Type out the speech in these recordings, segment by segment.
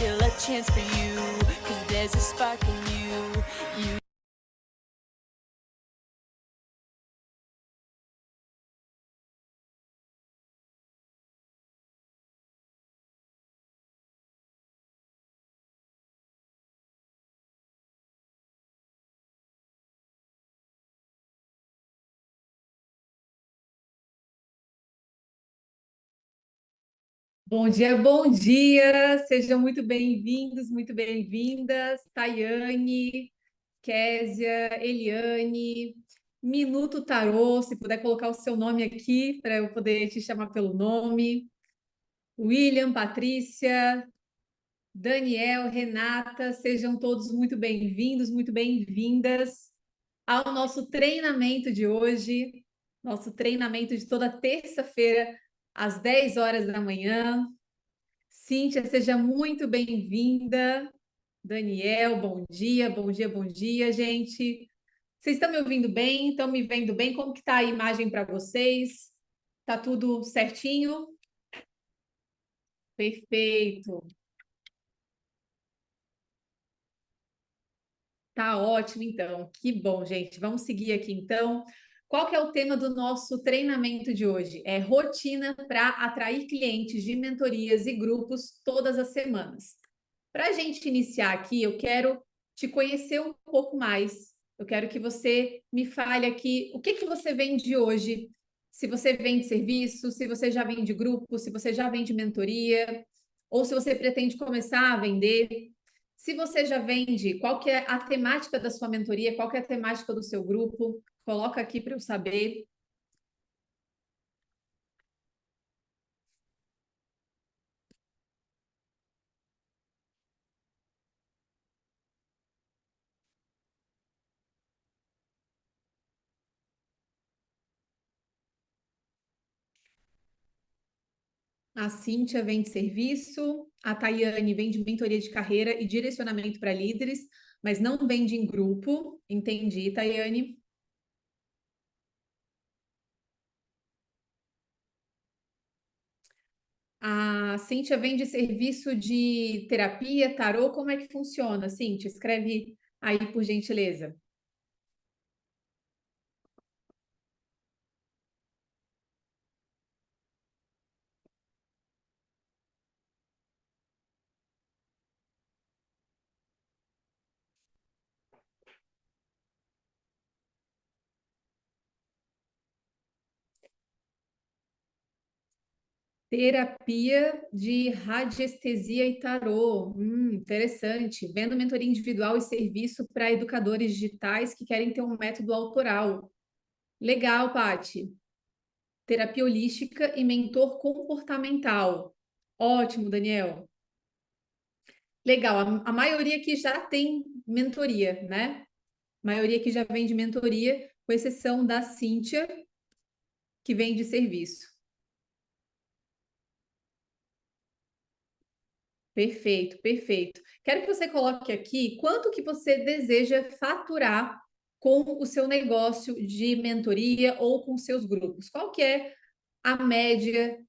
still a chance for you, 'cause there's a spark in you. Bom dia, sejam muito bem-vindos, muito bem-vindas, Tayane, Késia, Eliane, Minuto Tarô, se puder colocar o seu nome aqui para eu poder te chamar pelo nome, William, Patrícia, Daniel, Renata, sejam todos muito bem-vindos, muito bem-vindas ao nosso treinamento de hoje, nosso treinamento de toda terça-feira, às 10 horas da manhã. Cíntia, seja muito bem-vinda. Daniel, bom dia, bom dia, bom dia, gente. Vocês estão me ouvindo bem? Estão me vendo bem? Como que está a imagem para vocês? Tá tudo certinho? Perfeito. Tá ótimo, então. Que bom, gente. Vamos seguir aqui, então. Qual que é o tema do nosso treinamento de hoje? É rotina para atrair clientes de mentorias e grupos todas as semanas. Para a gente iniciar aqui, eu quero te conhecer um pouco mais. Eu quero que você me fale aqui o que que você vende hoje. Se você vende serviço, se você já vende grupo, se você já vende mentoria, ou se você pretende começar a vender. Se você já vende, qual que é a temática da sua mentoria? Qual que é a temática do seu grupo? Coloca aqui para eu saber. A Cíntia vende serviço, a Tayane vende mentoria de carreira e direcionamento para líderes, mas não vende em grupo. Entendi, Tayane. A Cíntia vende serviço de terapia, tarô. Como é que funciona, Cíntia? Escreve aí, por gentileza. Terapia de radiestesia e tarô. Interessante. Vendo mentoria individual e serviço para educadores digitais que querem ter um método autoral. Legal, Pati. Terapia holística e mentor comportamental. Ótimo, Daniel. Legal. A maioria aqui já tem mentoria, né? A maioria aqui já vem de mentoria, com exceção da Cíntia, que vem de serviço. Perfeito, perfeito. Quero que você coloque aqui quanto que você deseja faturar com o seu negócio de mentoria ou com seus grupos. Qual que é a média,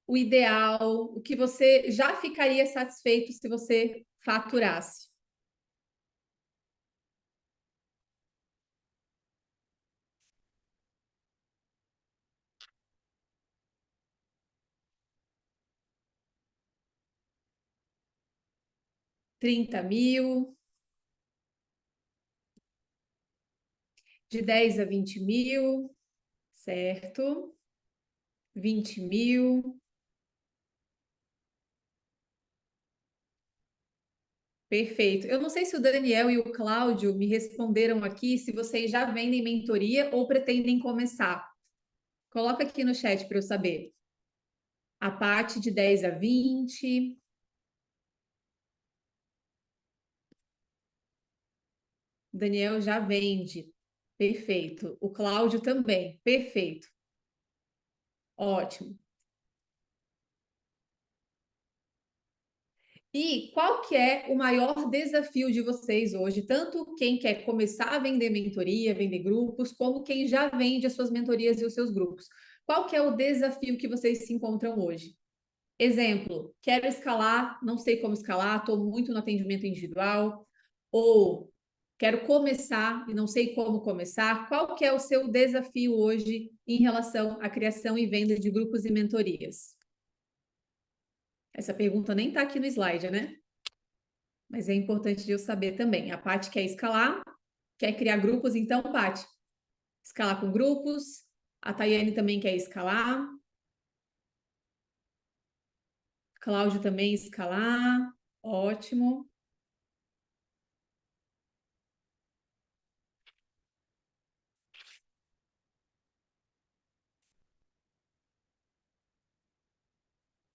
o ideal, o que você já ficaria satisfeito se você faturasse? 30 mil, de 10 a 20 mil, certo? 20 mil. Perfeito. Eu não sei se o Daniel e o Cláudio me responderam aqui se vocês já vendem mentoria ou pretendem começar. Coloca aqui no chat para eu saber. A parte de 10 a 20. Daniel já vende. Perfeito. O Cláudio também. Perfeito. Ótimo. E qual que é o maior desafio de vocês hoje? Tanto quem quer começar a vender mentoria, vender grupos, como quem já vende as suas mentorias e os seus grupos. Qual que é o desafio que vocês se encontram hoje? Exemplo, quero escalar, não sei como escalar, estou muito no atendimento individual, ou quero começar e não sei como começar. Qual que é o seu desafio hoje em relação à criação e venda de grupos e mentorias? Essa pergunta nem está aqui no slide, né? Mas é importante de eu saber também. A Paty quer escalar, quer criar grupos, então, Paty, escalar com grupos. A Tayane também quer escalar. Cláudio também escalar. Ótimo.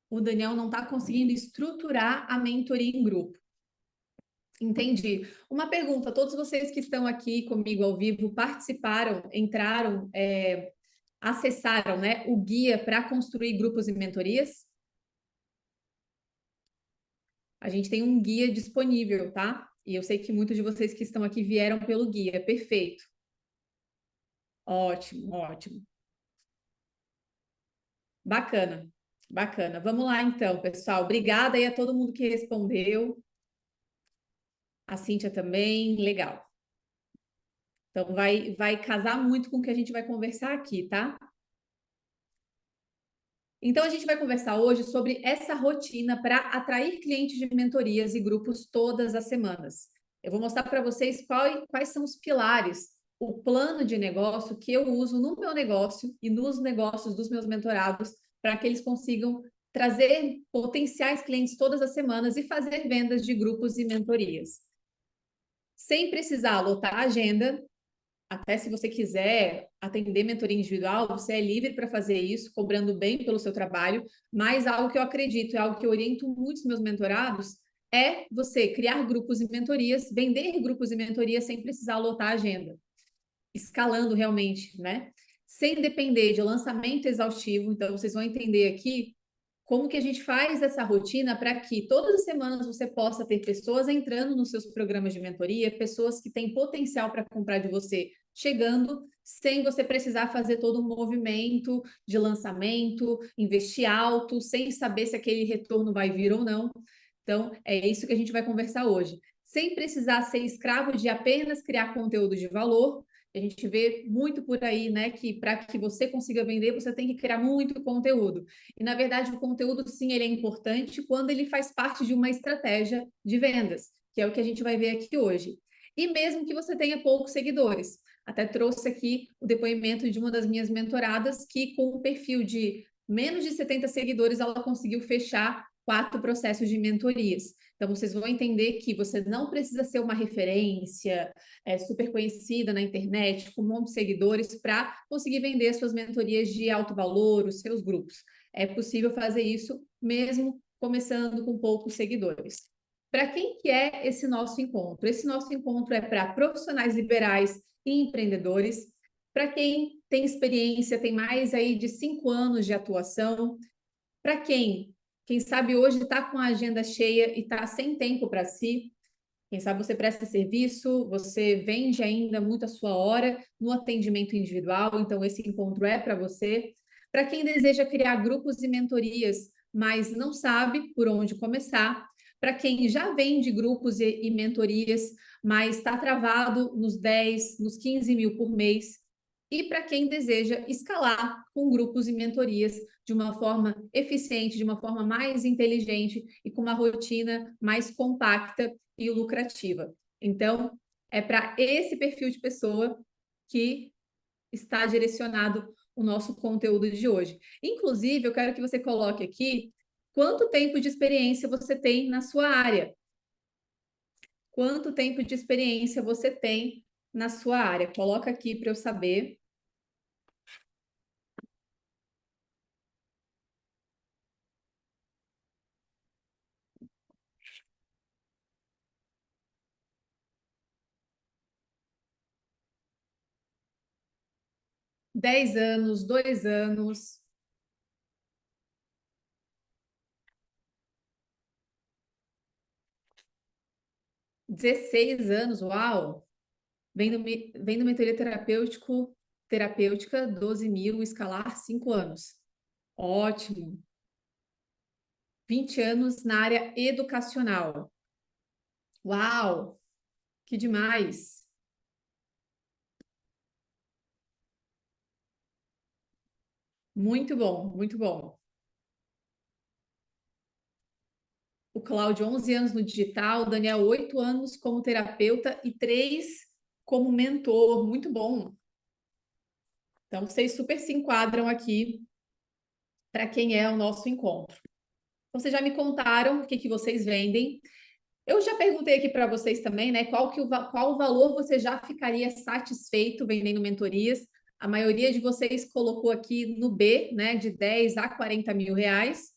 O Daniel não está conseguindo estruturar a mentoria em grupo. Entendi. Uma pergunta: todos vocês que estão aqui comigo ao vivo participaram, entraram, acessaram, né, o guia para construir grupos e mentorias? A gente tem um guia disponível, tá? E eu sei que muitos de vocês que estão aqui vieram pelo guia. Perfeito. Ótimo, ótimo. Bacana, bacana. Vamos lá então, pessoal. Obrigada aí a todo mundo que respondeu. A Cíntia também, legal. Então vai casar muito com o que a gente vai conversar aqui, tá? Então a gente vai conversar hoje sobre essa rotina para atrair clientes de mentorias e grupos todas as semanas. Eu vou mostrar para vocês quais são os pilares, o plano de negócio que eu uso no meu negócio e nos negócios dos meus mentorados para que eles consigam trazer potenciais clientes todas as semanas e fazer vendas de grupos e mentorias. Sem precisar lotar a agenda, até se você quiser atender mentoria individual, você é livre para fazer isso, cobrando bem pelo seu trabalho, mas algo que eu acredito, é algo que eu oriento muitos meus mentorados, é você criar grupos e mentorias, vender grupos e mentorias sem precisar lotar a agenda, escalando realmente, né? Sem depender de lançamento exaustivo. Então, vocês vão entender aqui como que a gente faz essa rotina para que todas as semanas você possa ter pessoas entrando nos seus programas de mentoria, pessoas que têm potencial para comprar de você chegando, sem você precisar fazer todo um movimento de lançamento, investir alto, sem saber se aquele retorno vai vir ou não. Então, é isso que a gente vai conversar hoje. Sem precisar ser escravo de apenas criar conteúdo de valor, a gente vê muito por aí, né, que para que você consiga vender, você tem que criar muito conteúdo. E, na verdade, o conteúdo, sim, ele é importante quando ele faz parte de uma estratégia de vendas, que é o que a gente vai ver aqui hoje. E mesmo que você tenha poucos seguidores. Até trouxe aqui o depoimento de uma das minhas mentoradas que, com um perfil de menos de 70 seguidores, ela conseguiu fechar 4 processos de mentorias. Então, vocês vão entender que você não precisa ser uma referência super conhecida na internet, com um monte de seguidores, para conseguir vender suas mentorias de alto valor, os seus grupos. É possível fazer isso mesmo começando com poucos seguidores. Para quem que é esse nosso encontro? Esse nosso encontro é para profissionais liberais e empreendedores, para quem tem experiência, tem mais aí de 5 anos de atuação, para quem sabe hoje está com a agenda cheia e está sem tempo para si, quem sabe você presta serviço, você vende ainda muito a sua hora no atendimento individual, então esse encontro é para você. Para quem deseja criar grupos e mentorias, mas não sabe por onde começar. Para quem já vende grupos e mentorias, mas está travado nos 10, nos 15 mil por mês. E para quem deseja escalar com grupos e mentorias de uma forma eficiente, de uma forma mais inteligente e com uma rotina mais compacta e lucrativa. Então, é para esse perfil de pessoa que está direcionado o nosso conteúdo de hoje. Inclusive, eu quero que você coloque aqui quanto tempo de experiência você tem na sua área. Quanto tempo de experiência você tem na sua área? Coloca aqui para eu saber. 10 anos, 2 anos, 16 anos, uau! Vem do mentoria terapêutica, 12 mil, escalar 5 anos. Ótimo. 20 anos na área educacional. Uau, que demais! Muito bom, muito bom. O Cláudio, 11 anos no digital, o Daniel, 8 anos como terapeuta e 3 como mentor. Muito bom. Então, vocês super se enquadram aqui para quem é o nosso encontro. Então, vocês já me contaram o que vocês vendem. Eu já perguntei aqui para vocês também, né? Qual o valor você já ficaria satisfeito vendendo mentorias? A maioria de vocês colocou aqui no B, né? De 10 a 40 mil reais.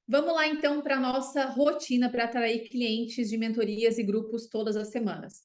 Vamos lá, então, para a nossa rotina para atrair clientes de mentorias e grupos todas as semanas.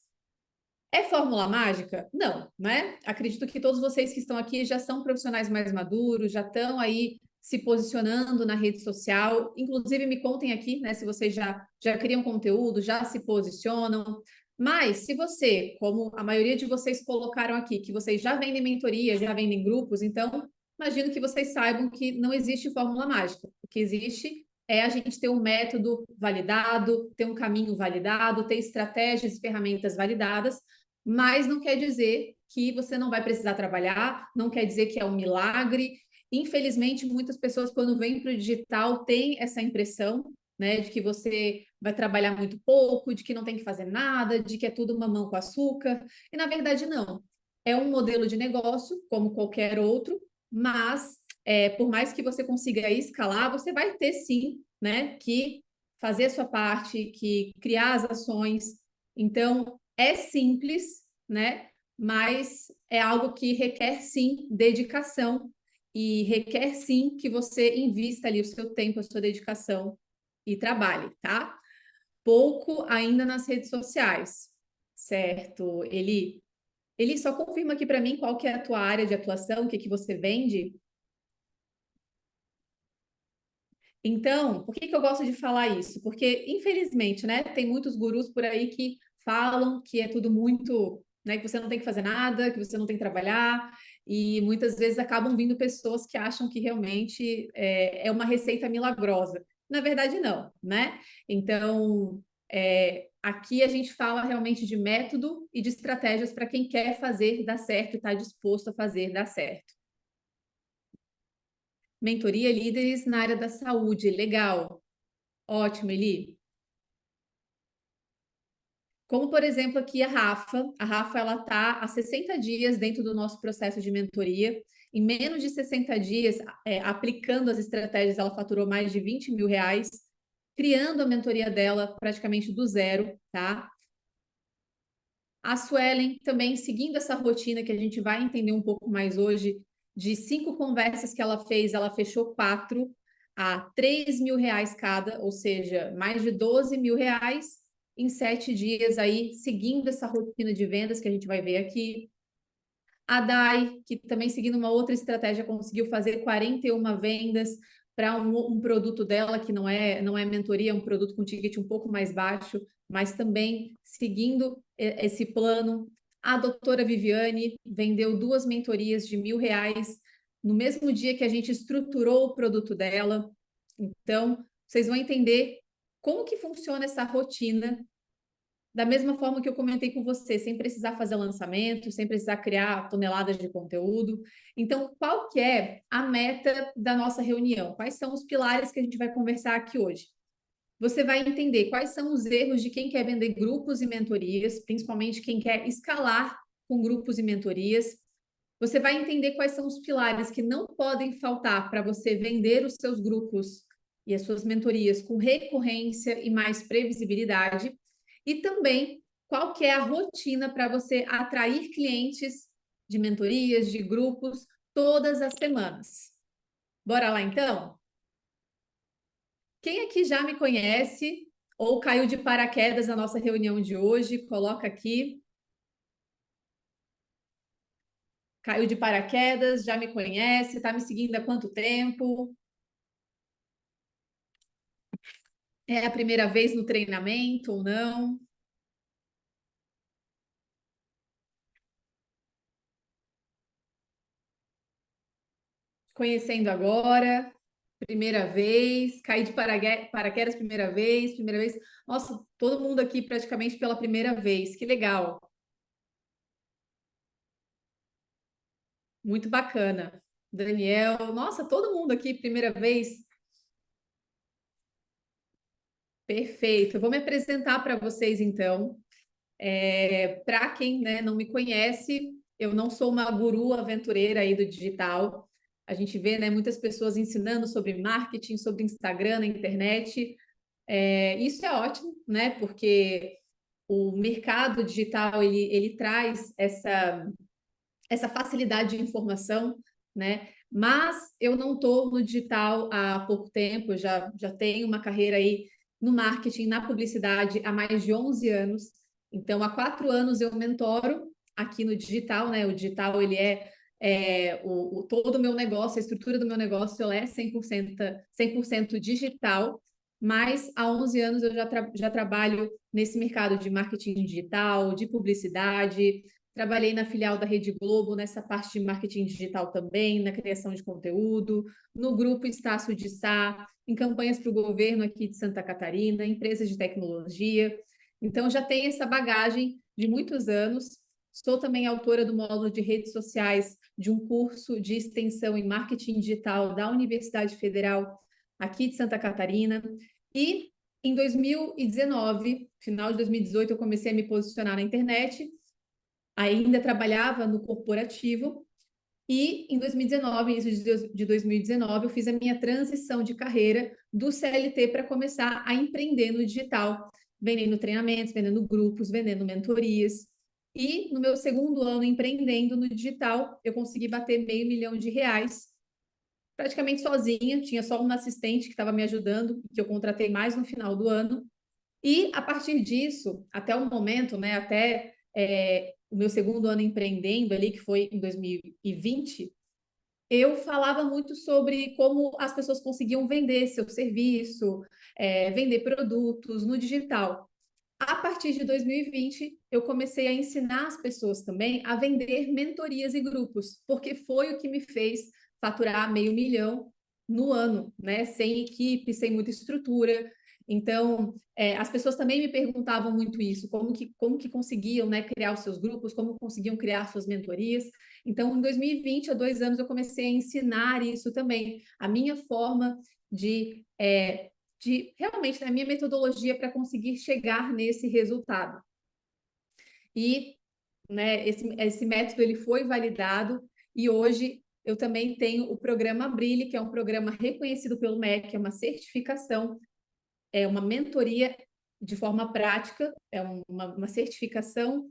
É fórmula mágica? Não, né? Acredito que todos vocês que estão aqui já são profissionais mais maduros, já estão aí se posicionando na rede social. Inclusive, me contem aqui, né, se vocês já criam conteúdo, já se posicionam. Mas, se você, como a maioria de vocês colocaram aqui, que vocês já vendem mentoria, já vendem grupos, então, imagino que vocês saibam que não existe fórmula mágica. O que existe é a gente ter um método validado, ter um caminho validado, ter estratégias e ferramentas validadas, mas não quer dizer que você não vai precisar trabalhar, não quer dizer que é um milagre. Infelizmente, muitas pessoas, quando vêm para o digital, têm essa impressão, né, de que você vai trabalhar muito pouco, de que não tem que fazer nada, de que é tudo mamão com açúcar. E na verdade, não. É um modelo de negócio, como qualquer outro, mas por mais que você consiga escalar, você vai ter sim, né, que fazer a sua parte, que criar as ações. Então, é simples, né? Mas é algo que requer sim dedicação e requer sim que você invista ali o seu tempo, a sua dedicação e trabalhe, tá? Pouco ainda nas redes sociais, certo? Ele só confirma aqui para mim qual que é a tua área de atuação, o que você vende. Então, por que eu gosto de falar isso? Porque, infelizmente, né, tem muitos gurus por aí que falam que é tudo muito, né, que você não tem que fazer nada, que você não tem que trabalhar, e muitas vezes acabam vindo pessoas que acham que realmente é uma receita milagrosa. Na verdade, não, né? Então, aqui a gente fala realmente de método e de estratégias para quem quer fazer dar certo e está disposto a fazer dar certo. Mentoria líderes na área da saúde, legal. Ótimo, Eli. Como, por exemplo, aqui a Rafa. A Rafa, ela está há 60 dias dentro do nosso processo de mentoria. Em menos de 60 dias, aplicando as estratégias, ela faturou mais de 20 mil reais, criando a mentoria dela praticamente do zero, tá? A Suelen também seguindo essa rotina que a gente vai entender um pouco mais hoje, de 5 conversas que ela fez, ela fechou 4 a 3 mil reais cada, ou seja, mais de 12 mil reais em 7 dias aí, seguindo essa rotina de vendas que a gente vai ver aqui. A Dai, que também seguindo uma outra estratégia, conseguiu fazer 41 vendas para um produto dela, que não é mentoria, é um produto com ticket um pouco mais baixo, mas também seguindo esse plano. A doutora Viviane vendeu 2 mentorias de 1.000 reais no mesmo dia que a gente estruturou o produto dela. Então, vocês vão entender como que funciona essa rotina da mesma forma que eu comentei com você, sem precisar fazer lançamento, sem precisar criar toneladas de conteúdo. Então, qual que é a meta da nossa reunião? Quais são os pilares que a gente vai conversar aqui hoje? Você vai entender quais são os erros de quem quer vender grupos e mentorias, principalmente quem quer escalar com grupos e mentorias. Você vai entender quais são os pilares que não podem faltar para você vender os seus grupos e as suas mentorias com recorrência e mais previsibilidade. E também qual que é a rotina para você atrair clientes de mentorias, de grupos, todas as semanas. Bora lá então? Quem aqui já me conhece ou caiu de paraquedas na nossa reunião de hoje, coloca aqui. Caiu de paraquedas, já me conhece, está me seguindo há quanto tempo? É a primeira vez no treinamento ou não? conhecendo agora, primeira vez, caí de paraquedas primeira vez, primeira vez. Nossa, todo mundo aqui praticamente pela primeira vez, que legal, muito bacana. Daniel, nossa, todo mundo aqui primeira vez, perfeito. Eu vou me apresentar para vocês então. Para quem, né, não me conhece, eu não sou uma guru aventureira aí do digital. A gente vê, né, muitas pessoas ensinando sobre marketing, sobre Instagram na internet. Isso é ótimo, né? Porque o mercado digital ele traz essa facilidade de informação, né? Mas eu não estou no digital há pouco tempo, já tenho uma carreira aí no marketing, na publicidade há mais de 11 anos. Então, há 4 anos eu mentoro aqui no digital, né? O digital, ele todo o meu negócio, a estrutura do meu negócio ela é 100% digital, mas há 11 anos eu já trabalho nesse mercado de marketing digital, de publicidade. Trabalhei na filial da Rede Globo, nessa parte de marketing digital também, na criação de conteúdo, no grupo Estácio de Sá, em campanhas para o governo aqui de Santa Catarina, empresas de tecnologia. Então, já tenho essa bagagem de muitos anos. Sou também autora do módulo de redes sociais de um curso de extensão em marketing digital da Universidade Federal aqui de Santa Catarina. E em 2019, final de 2018, eu comecei a me posicionar na internet. Ainda trabalhava no corporativo e em 2019, início de 2019, eu fiz a minha transição de carreira do CLT para começar a empreender no digital, vendendo treinamentos, vendendo grupos, vendendo mentorias. E no meu segundo ano empreendendo no digital, eu consegui bater R$ 500.000, praticamente sozinha, tinha só uma assistente que estava me ajudando, que eu contratei mais no final do ano. E a partir disso, até o momento, né, até o meu segundo ano empreendendo ali, que foi em 2020, eu falava muito sobre como as pessoas conseguiam vender seu serviço, vender produtos no digital. A partir de 2020, eu comecei a ensinar as pessoas também a vender mentorias e grupos, porque foi o que me fez faturar R$ 500.000 no ano, né? Sem equipe, sem muita estrutura. Então, as pessoas também me perguntavam muito isso, como que conseguiam, né, criar os seus grupos, como conseguiam criar suas mentorias. Então, em 2020, há 2 anos, eu comecei a ensinar isso também, a minha forma de realmente na minha metodologia para conseguir chegar nesse resultado. E, né, esse método ele foi validado e hoje eu também tenho o programa Brilhe, que é um programa reconhecido pelo MEC, é uma certificação, é uma mentoria de forma prática, é uma certificação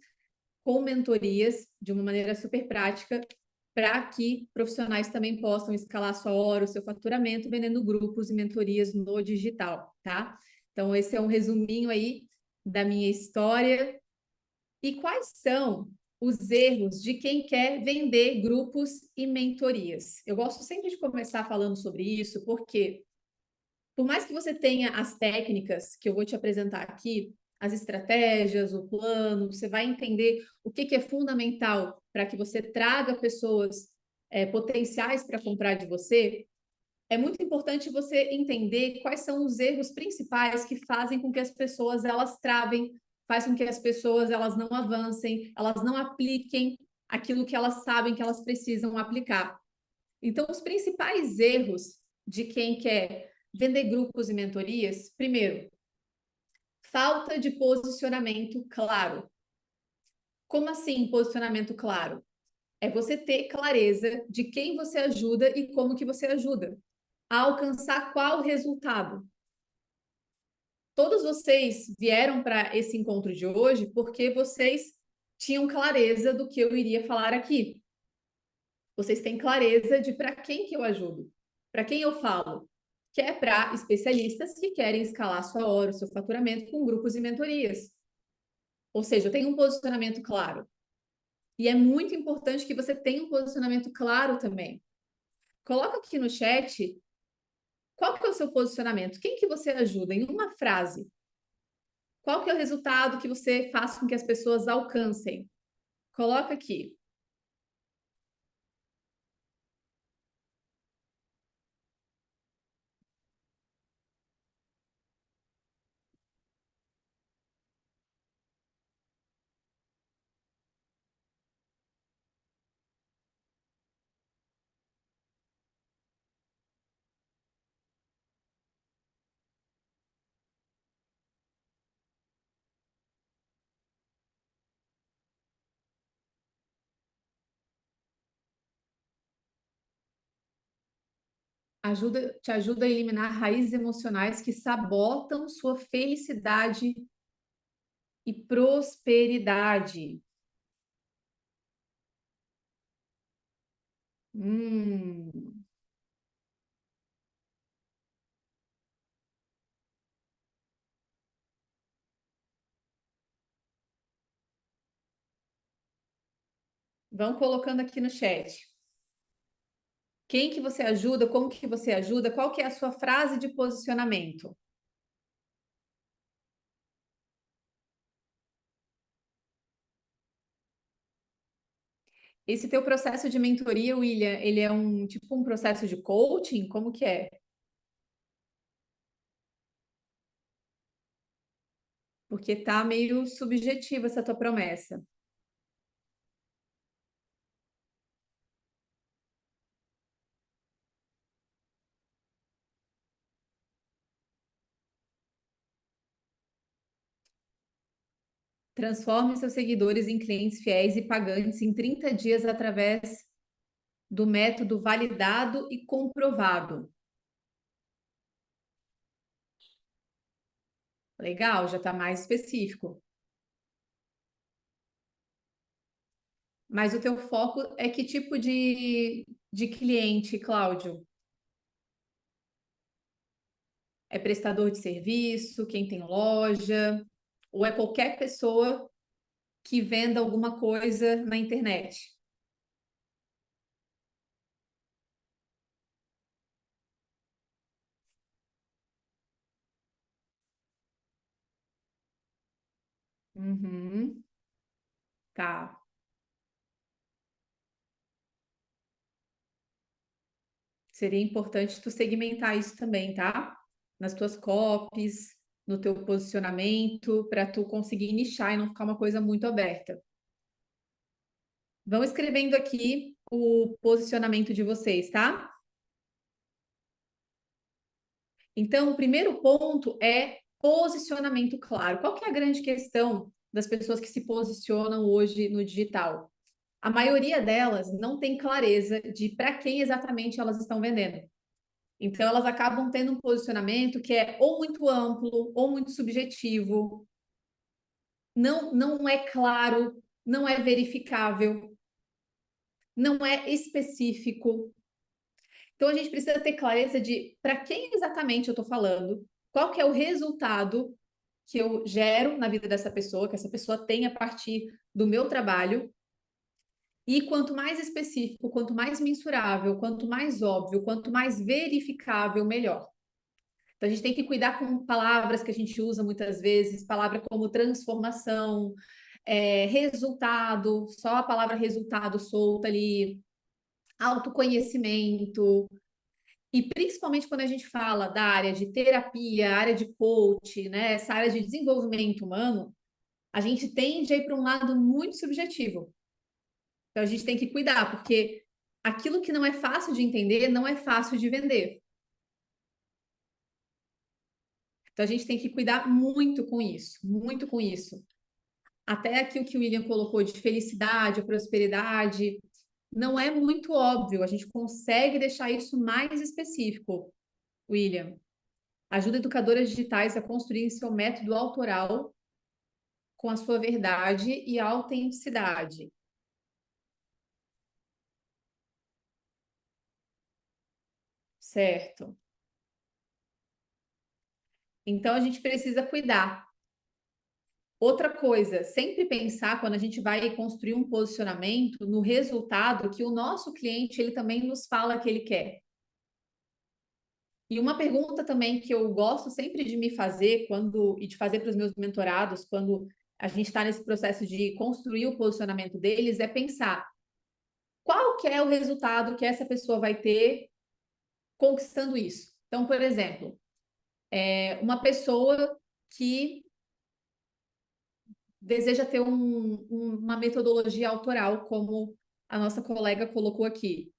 com mentorias de uma maneira super prática para que profissionais também possam escalar sua hora, o seu faturamento, vendendo grupos e mentorias no digital, tá? Então, esse é um resuminho aí da minha história. E quais são os erros de quem quer vender grupos e mentorias? Eu gosto sempre de começar falando sobre isso, porque por mais que você tenha as técnicas que eu vou te apresentar aqui, as estratégias, o plano, você vai entender o que é fundamental para que você traga pessoas potenciais para comprar de você. É muito importante você entender quais são os erros principais que fazem com que as pessoas elas travem, faz com que as pessoas elas não avancem, elas não apliquem aquilo que elas sabem que elas precisam aplicar. Então, os principais erros de quem quer vender grupos e mentorias, primeiro, falta de posicionamento claro. Como assim posicionamento claro? É você ter clareza de quem você ajuda e como que você ajuda, a alcançar qual resultado. Todos vocês vieram para esse encontro de hoje porque vocês tinham clareza do que eu iria falar aqui. Vocês têm clareza de para quem que eu ajudo, para quem eu falo, que é para especialistas que querem escalar sua hora, o seu faturamento com grupos e mentorias. Ou seja, eu tenho um posicionamento claro. E é muito importante que você tenha um posicionamento claro também. Coloca aqui no chat qual que é o seu posicionamento, quem que você ajuda em uma frase. Qual que é o resultado que você faz com que as pessoas alcancem? Coloca aqui. te ajuda a eliminar raízes emocionais que sabotam sua felicidade e prosperidade. Hum, vão colocando aqui no chat. Quem que você ajuda? Como que você ajuda? Qual que é a sua frase de posicionamento? Esse teu processo de mentoria, William, ele é um tipo um processo de coaching? Como que é? Porque tá meio subjetiva essa tua promessa. Transforme seus seguidores em clientes fiéis e pagantes em 30 dias através do método validado e comprovado. Legal, já está mais específico. Mas o teu foco é que tipo de cliente, Cláudio? É prestador de serviço, quem tem loja, ou é qualquer pessoa que venda alguma coisa na internet? Uhum, tá. Seria importante tu segmentar isso também, tá? Nas tuas copies, no teu posicionamento, para tu conseguir nichar e não ficar uma coisa muito aberta. Vão escrevendo aqui o posicionamento de vocês, tá? Então, o primeiro ponto é posicionamento claro. Qual que é a grande questão das pessoas que se posicionam hoje no digital? A maioria delas não tem clareza de para quem exatamente elas estão vendendo. Então, elas acabam tendo um posicionamento que é ou muito amplo ou muito subjetivo, não é claro, não é verificável, não é específico. Então, a gente precisa ter clareza de para quem exatamente eu estou falando, qual que é o resultado que eu gero na vida dessa pessoa, que essa pessoa tem a partir do meu trabalho. E quanto mais específico, quanto mais mensurável, quanto mais óbvio, quanto mais verificável, melhor. Então, a gente tem que cuidar com palavras que a gente usa muitas vezes, palavra como transformação, resultado, só a palavra resultado solta ali, autoconhecimento. E principalmente quando a gente fala da área de terapia, área de coach, né, essa área de desenvolvimento humano, a gente tende a ir para um lado muito subjetivo. Então, a gente tem que cuidar, porque aquilo que não é fácil de entender não é fácil de vender. Então, a gente tem que cuidar muito com isso, muito com isso. Até aqui o que o William colocou de felicidade, prosperidade, não é muito óbvio. A gente consegue deixar isso mais específico, William. Ajuda educadoras digitais a construir seu método autoral com a sua verdade e autenticidade. Certo? Então a gente precisa cuidar. Outra coisa, sempre pensar quando a gente vai construir um posicionamento no resultado que o nosso cliente ele também nos fala que ele quer. E uma pergunta também que eu gosto sempre de me fazer quando e de fazer para os meus mentorados quando a gente está nesse processo de construir o posicionamento deles é pensar qual que é o resultado que essa pessoa vai ter conquistando isso. Então, por exemplo, uma pessoa que deseja ter uma metodologia autoral, como a nossa colega colocou aqui,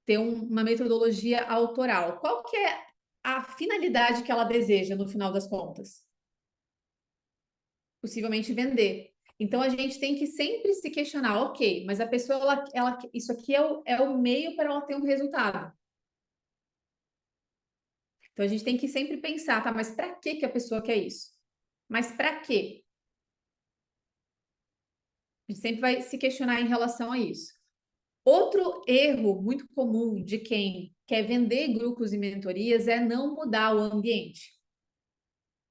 ter uma metodologia autoral. Qual que é a finalidade que ela deseja no final das contas? Possivelmente vender. Então a gente tem que sempre se questionar, ok, mas a pessoa, isso aqui é o meio para ela ter um resultado. Então a gente tem que sempre pensar, tá? Mas para que que a pessoa quer isso? Mas para quê? A gente sempre vai se questionar em relação a isso. Outro erro muito comum de quem quer vender grupos e mentorias é não mudar o ambiente.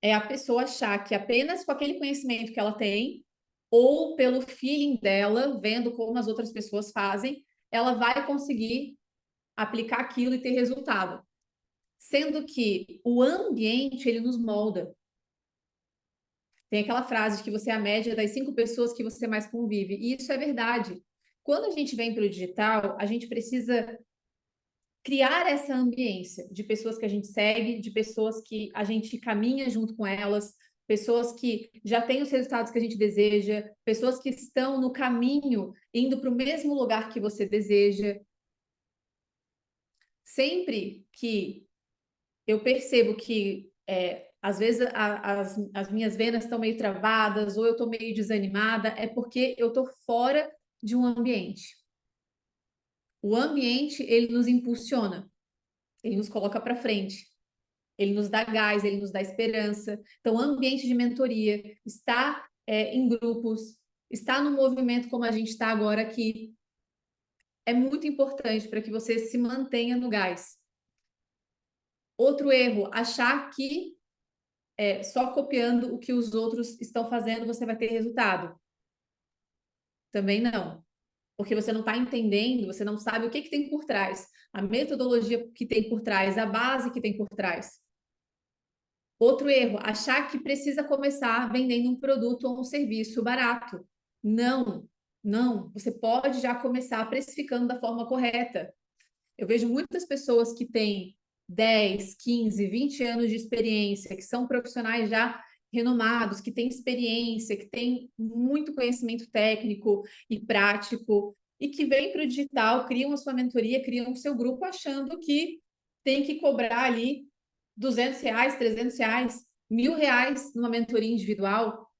É a pessoa achar que apenas com aquele conhecimento que ela tem, ou pelo feeling dela, vendo como as outras pessoas fazem, ela vai conseguir aplicar aquilo e ter resultado. Sendo que o ambiente, ele nos molda. Tem aquela frase de que você é a média das 5 pessoas que você mais convive. E isso é verdade. Quando a gente vem para o digital, a gente precisa criar essa ambiência de pessoas que a gente segue, de pessoas que a gente caminha junto com elas, pessoas que já têm os resultados que a gente deseja, pessoas que estão no caminho, indo para o mesmo lugar que você deseja. Sempre que eu percebo que às vezes as minhas venas estão meio travadas ou eu estou meio desanimada, é porque eu estou fora de um ambiente. O ambiente, ele nos impulsiona, ele nos coloca para frente, ele nos dá gás, ele nos dá esperança. Então, o ambiente de mentoria está em grupos, está no movimento como a gente está agora aqui, é muito importante para que você se mantenha no gás. Outro erro, achar que só copiando o que os outros estão fazendo você vai ter resultado. Também não. Porque você não está entendendo, você não sabe o que tem por trás, a metodologia que tem por trás, a base que tem por trás. Outro erro, achar que precisa começar vendendo um produto ou um serviço barato. Não, não. Você pode já começar precificando da forma correta. Eu vejo muitas pessoas que têm 10, 15, 20 anos de experiência, que são profissionais já renomados, que têm experiência, que têm muito conhecimento técnico e prático, e que vêm para o digital, criam a sua mentoria, criam o seu grupo, achando que tem que cobrar ali R$ 200, R$ 300, R$ 1.000 numa mentoria individual,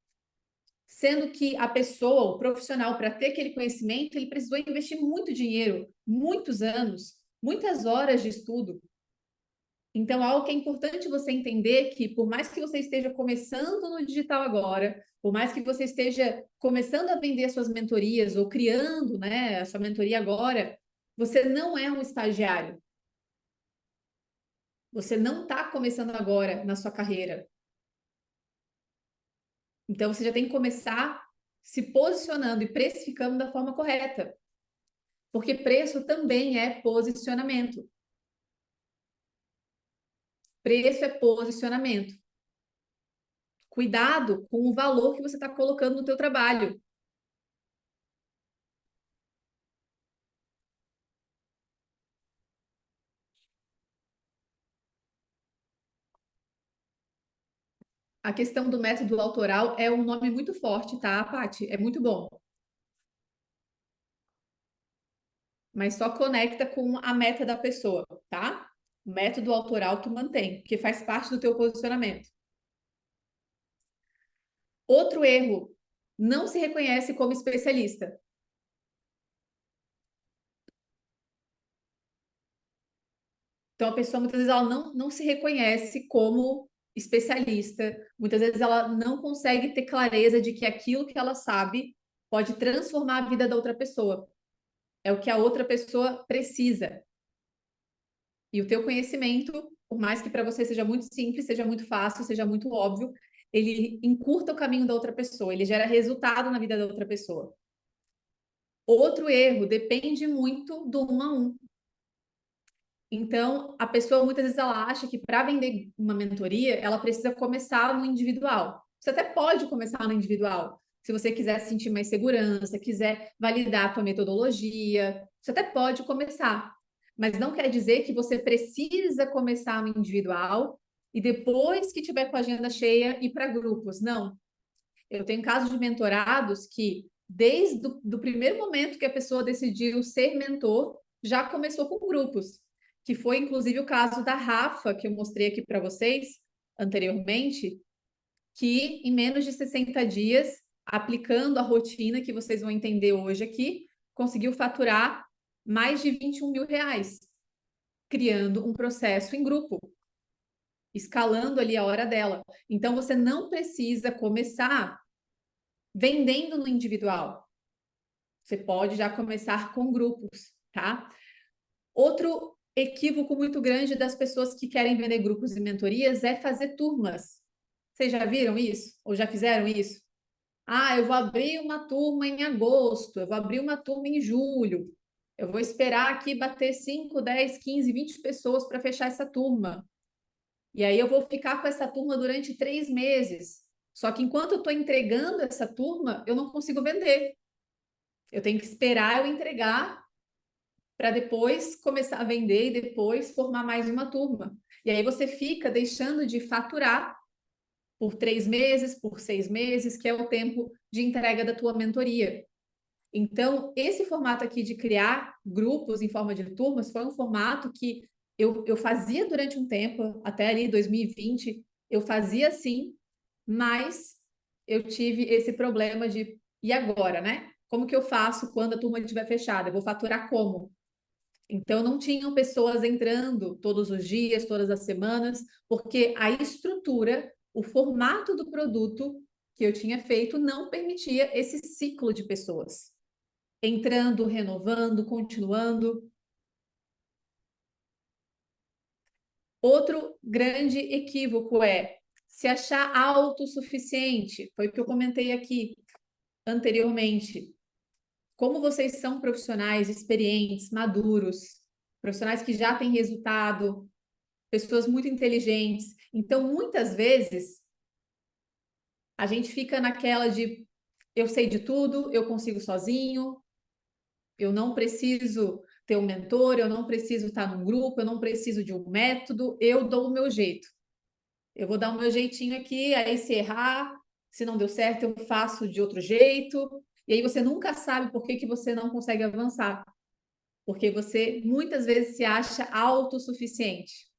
sendo que a pessoa, o profissional, para ter aquele conhecimento, ele precisou investir muito dinheiro, muitos anos, muitas horas de estudo. Então, algo que é importante você entender que, por mais que você esteja começando no digital agora, por mais que você esteja começando a vender as suas mentorias ou criando, né, a sua mentoria agora, você não é um estagiário. Você não está começando agora na sua carreira. Então, você já tem que começar se posicionando e precificando da forma correta. Porque preço também é posicionamento. Preço é posicionamento. Cuidado com o valor que você está colocando no teu trabalho. A questão do método autoral é um nome muito forte, tá, Paty? É muito bom. Mas só conecta com a meta da pessoa, tá? O método autoral tu mantém, porque faz parte do teu posicionamento. Outro erro, não se reconhece como especialista. Então, a pessoa, muitas vezes, ela não se reconhece como especialista. Muitas vezes, ela não consegue ter clareza de que aquilo que ela sabe pode transformar a vida da outra pessoa. É o que a outra pessoa precisa. E o teu conhecimento, por mais que para você seja muito simples, seja muito fácil, seja muito óbvio, ele encurta o caminho da outra pessoa, ele gera resultado na vida da outra pessoa. Outro erro, depende muito do 1 a 1. Então, a pessoa muitas vezes ela acha que para vender uma mentoria, ela precisa começar no individual. Você até pode começar no individual, se você quiser sentir mais segurança, quiser validar a tua metodologia, você até pode começar. Mas não quer dizer que você precisa começar no individual e depois que tiver com a agenda cheia ir para grupos. Não. Eu tenho casos de mentorados que desde o primeiro momento que a pessoa decidiu ser mentor, já começou com grupos, que foi inclusive o caso da Rafa, que eu mostrei aqui para vocês anteriormente, que em menos de 60 dias, aplicando a rotina que vocês vão entender hoje aqui, conseguiu faturar mais de R$ 21.000, criando um processo em grupo. escalando ali a hora dela. Então, você não precisa começar vendendo no individual. Você pode já começar com grupos, tá? Outro equívoco muito grande das pessoas que querem vender grupos e mentorias é fazer turmas. Vocês já viram isso? Ou já fizeram isso? Ah, eu vou abrir uma turma em agosto, eu vou abrir uma turma em julho. Eu vou esperar aqui bater 5, 10, 15, 20 pessoas para fechar essa turma. E aí eu vou ficar com essa turma durante 3 meses. Só que enquanto eu estou entregando essa turma, eu não consigo vender. Eu tenho que esperar eu entregar para depois começar a vender e depois formar mais uma turma. E aí você fica deixando de faturar por 3 meses, por 6 meses, que é o tempo de entrega da tua mentoria. Então, esse formato aqui de criar grupos em forma de turmas foi um formato que eu fazia durante um tempo, até ali 2020, eu fazia assim, mas eu tive esse problema de, e agora, né? Como que eu faço quando a turma estiver fechada? Eu vou faturar como? Então, não tinham pessoas entrando todos os dias, todas as semanas, porque a estrutura, o formato do produto que eu tinha feito não permitia esse ciclo de pessoas entrando, renovando, continuando. Outro grande equívoco é se achar autossuficiente. Foi o que eu comentei aqui anteriormente. Como vocês são profissionais experientes, maduros, profissionais que já têm resultado, pessoas muito inteligentes. Então, muitas vezes, a gente fica naquela de eu sei de tudo, eu consigo sozinho, eu não preciso ter um mentor, eu não preciso estar num grupo, eu não preciso de um método, eu dou o meu jeito. Eu vou dar o meu jeitinho aqui, aí se errar, se não deu certo, eu faço de outro jeito. E aí você nunca sabe por que que você não consegue avançar. Porque você muitas vezes se acha autossuficiente.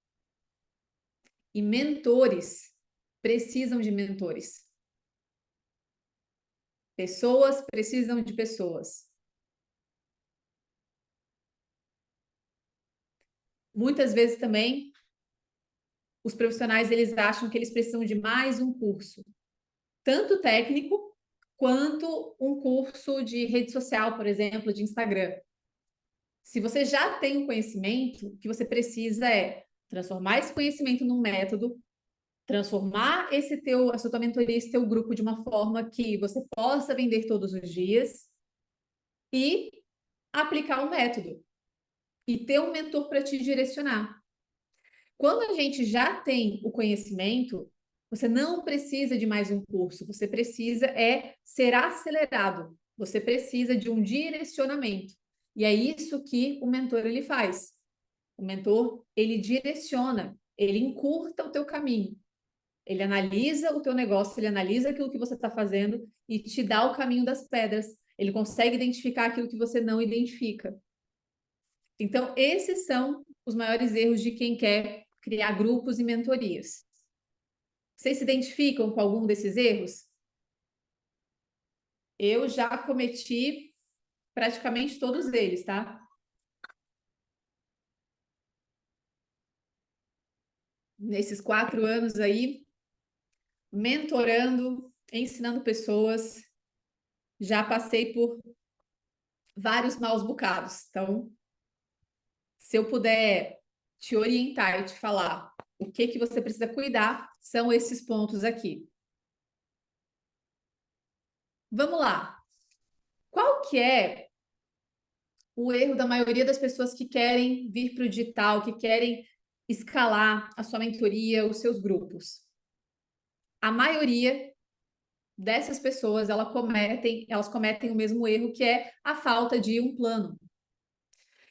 E mentores precisam de mentores. Pessoas precisam de pessoas. Muitas vezes também os profissionais eles acham que eles precisam de mais um curso, tanto técnico quanto um curso de rede social, por exemplo, de Instagram. Se você já tem um conhecimento, o que você precisa é transformar esse conhecimento num método, transformar essa tua mentoria, esse teu grupo de uma forma que você possa vender todos os dias e aplicar um método e ter um mentor para te direcionar. Quando a gente já tem o conhecimento, você não precisa de mais um curso, você precisa ser acelerado, você precisa de um direcionamento. E é isso que o mentor ele faz. O mentor, ele direciona, ele encurta o teu caminho. Ele analisa o teu negócio, ele analisa aquilo que você está fazendo e te dá o caminho das pedras. Ele consegue identificar aquilo que você não identifica. Então, esses são os maiores erros de quem quer criar grupos e mentorias. Vocês se identificam com algum desses erros? Eu já cometi praticamente todos eles, tá? Nesses 4 anos aí, mentorando, ensinando pessoas, já passei por vários maus bocados. Então, se eu puder te orientar e te falar o que que você precisa cuidar, são esses pontos aqui. Vamos lá. Qual que é o erro da maioria das pessoas que querem vir para o digital, que querem escalar a sua mentoria, os seus grupos? A maioria dessas pessoas, elas cometem o mesmo erro, que é a falta de um plano.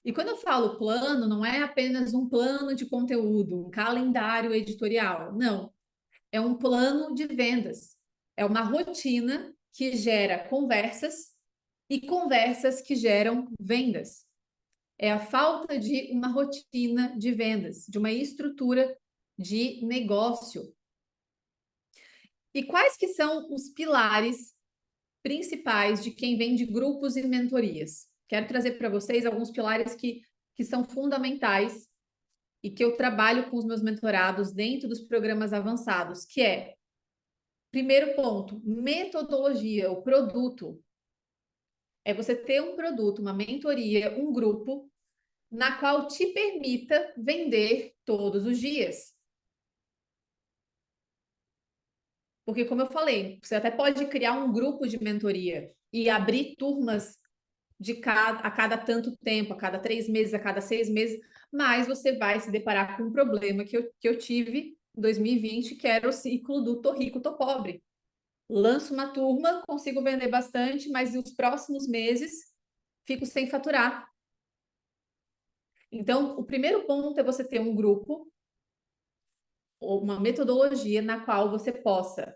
E quando eu falo plano, não é apenas um plano de conteúdo, um calendário editorial. Não, é um plano de vendas. É uma rotina que gera conversas e conversas que geram vendas. É a falta de uma rotina de vendas, de uma estrutura de negócio. E quais que são os pilares principais de quem vende grupos e mentorias? Quero trazer para vocês alguns pilares que são fundamentais e que eu trabalho com os meus mentorados dentro dos programas avançados, que é, primeiro ponto, metodologia, o produto. É você ter um produto, uma mentoria, um grupo, na qual te permita vender todos os dias. Porque, como eu falei, você até pode criar um grupo de mentoria e abrir turmas a cada tanto tempo, a cada 3 meses, a cada 6 meses, mas você vai se deparar com um problema que eu tive em 2020, que era o ciclo do tô rico, tô pobre. Lanço uma turma, consigo vender bastante, mas nos próximos meses fico sem faturar. Então, o primeiro ponto é você ter um grupo ou uma metodologia na qual você possa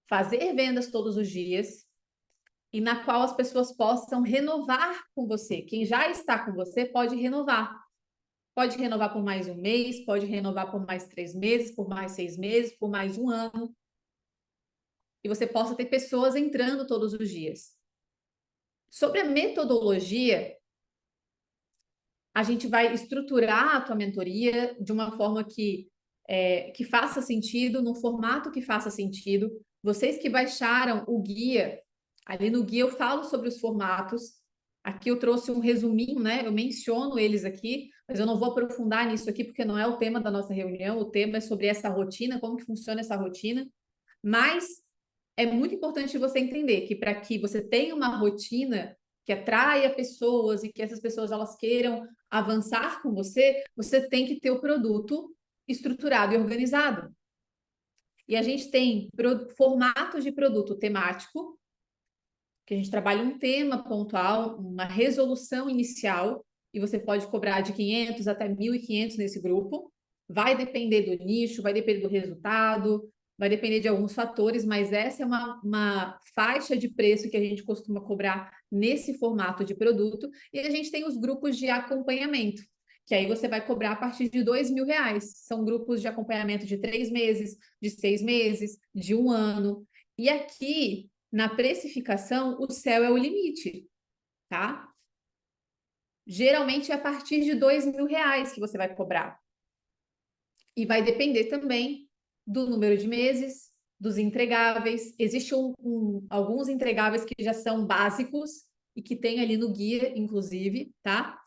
fazer vendas todos os dias e na qual as pessoas possam renovar com você. Quem já está com você pode renovar. Pode renovar por mais um mês, pode renovar por mais 3 meses, por mais 6 meses, por mais um ano. E você possa ter pessoas entrando todos os dias. Sobre a metodologia, a gente vai estruturar a tua mentoria de uma forma que faça sentido, no formato que faça sentido. Vocês que baixaram o guia, ali no guia eu falo sobre os formatos. Aqui eu trouxe um resuminho, né? Eu menciono eles aqui, mas eu não vou aprofundar nisso aqui porque não é o tema da nossa reunião. O tema é sobre essa rotina, como que funciona essa rotina. Mas é muito importante você entender que para que você tenha uma rotina que atraia pessoas e que essas pessoas elas queiram avançar com você, você tem que ter o produto estruturado e organizado. E a gente tem formatos de produto temático, que a gente trabalha um tema pontual, uma resolução inicial, e você pode cobrar de 500 até 1.500 nesse grupo. Vai depender do nicho, vai depender do resultado, vai depender de alguns fatores, mas essa é uma faixa de preço que a gente costuma cobrar nesse formato de produto. E a gente tem os grupos de acompanhamento, que aí você vai cobrar a partir de R$ 2.000. São grupos de acompanhamento de 3 meses, de 6 meses, de um ano. E aqui, na precificação, o céu é o limite, tá? Geralmente é a partir de R$ 2.000 que você vai cobrar. E vai depender também do número de meses, dos entregáveis. Existem alguns entregáveis que já são básicos e que tem ali no guia, inclusive, tá?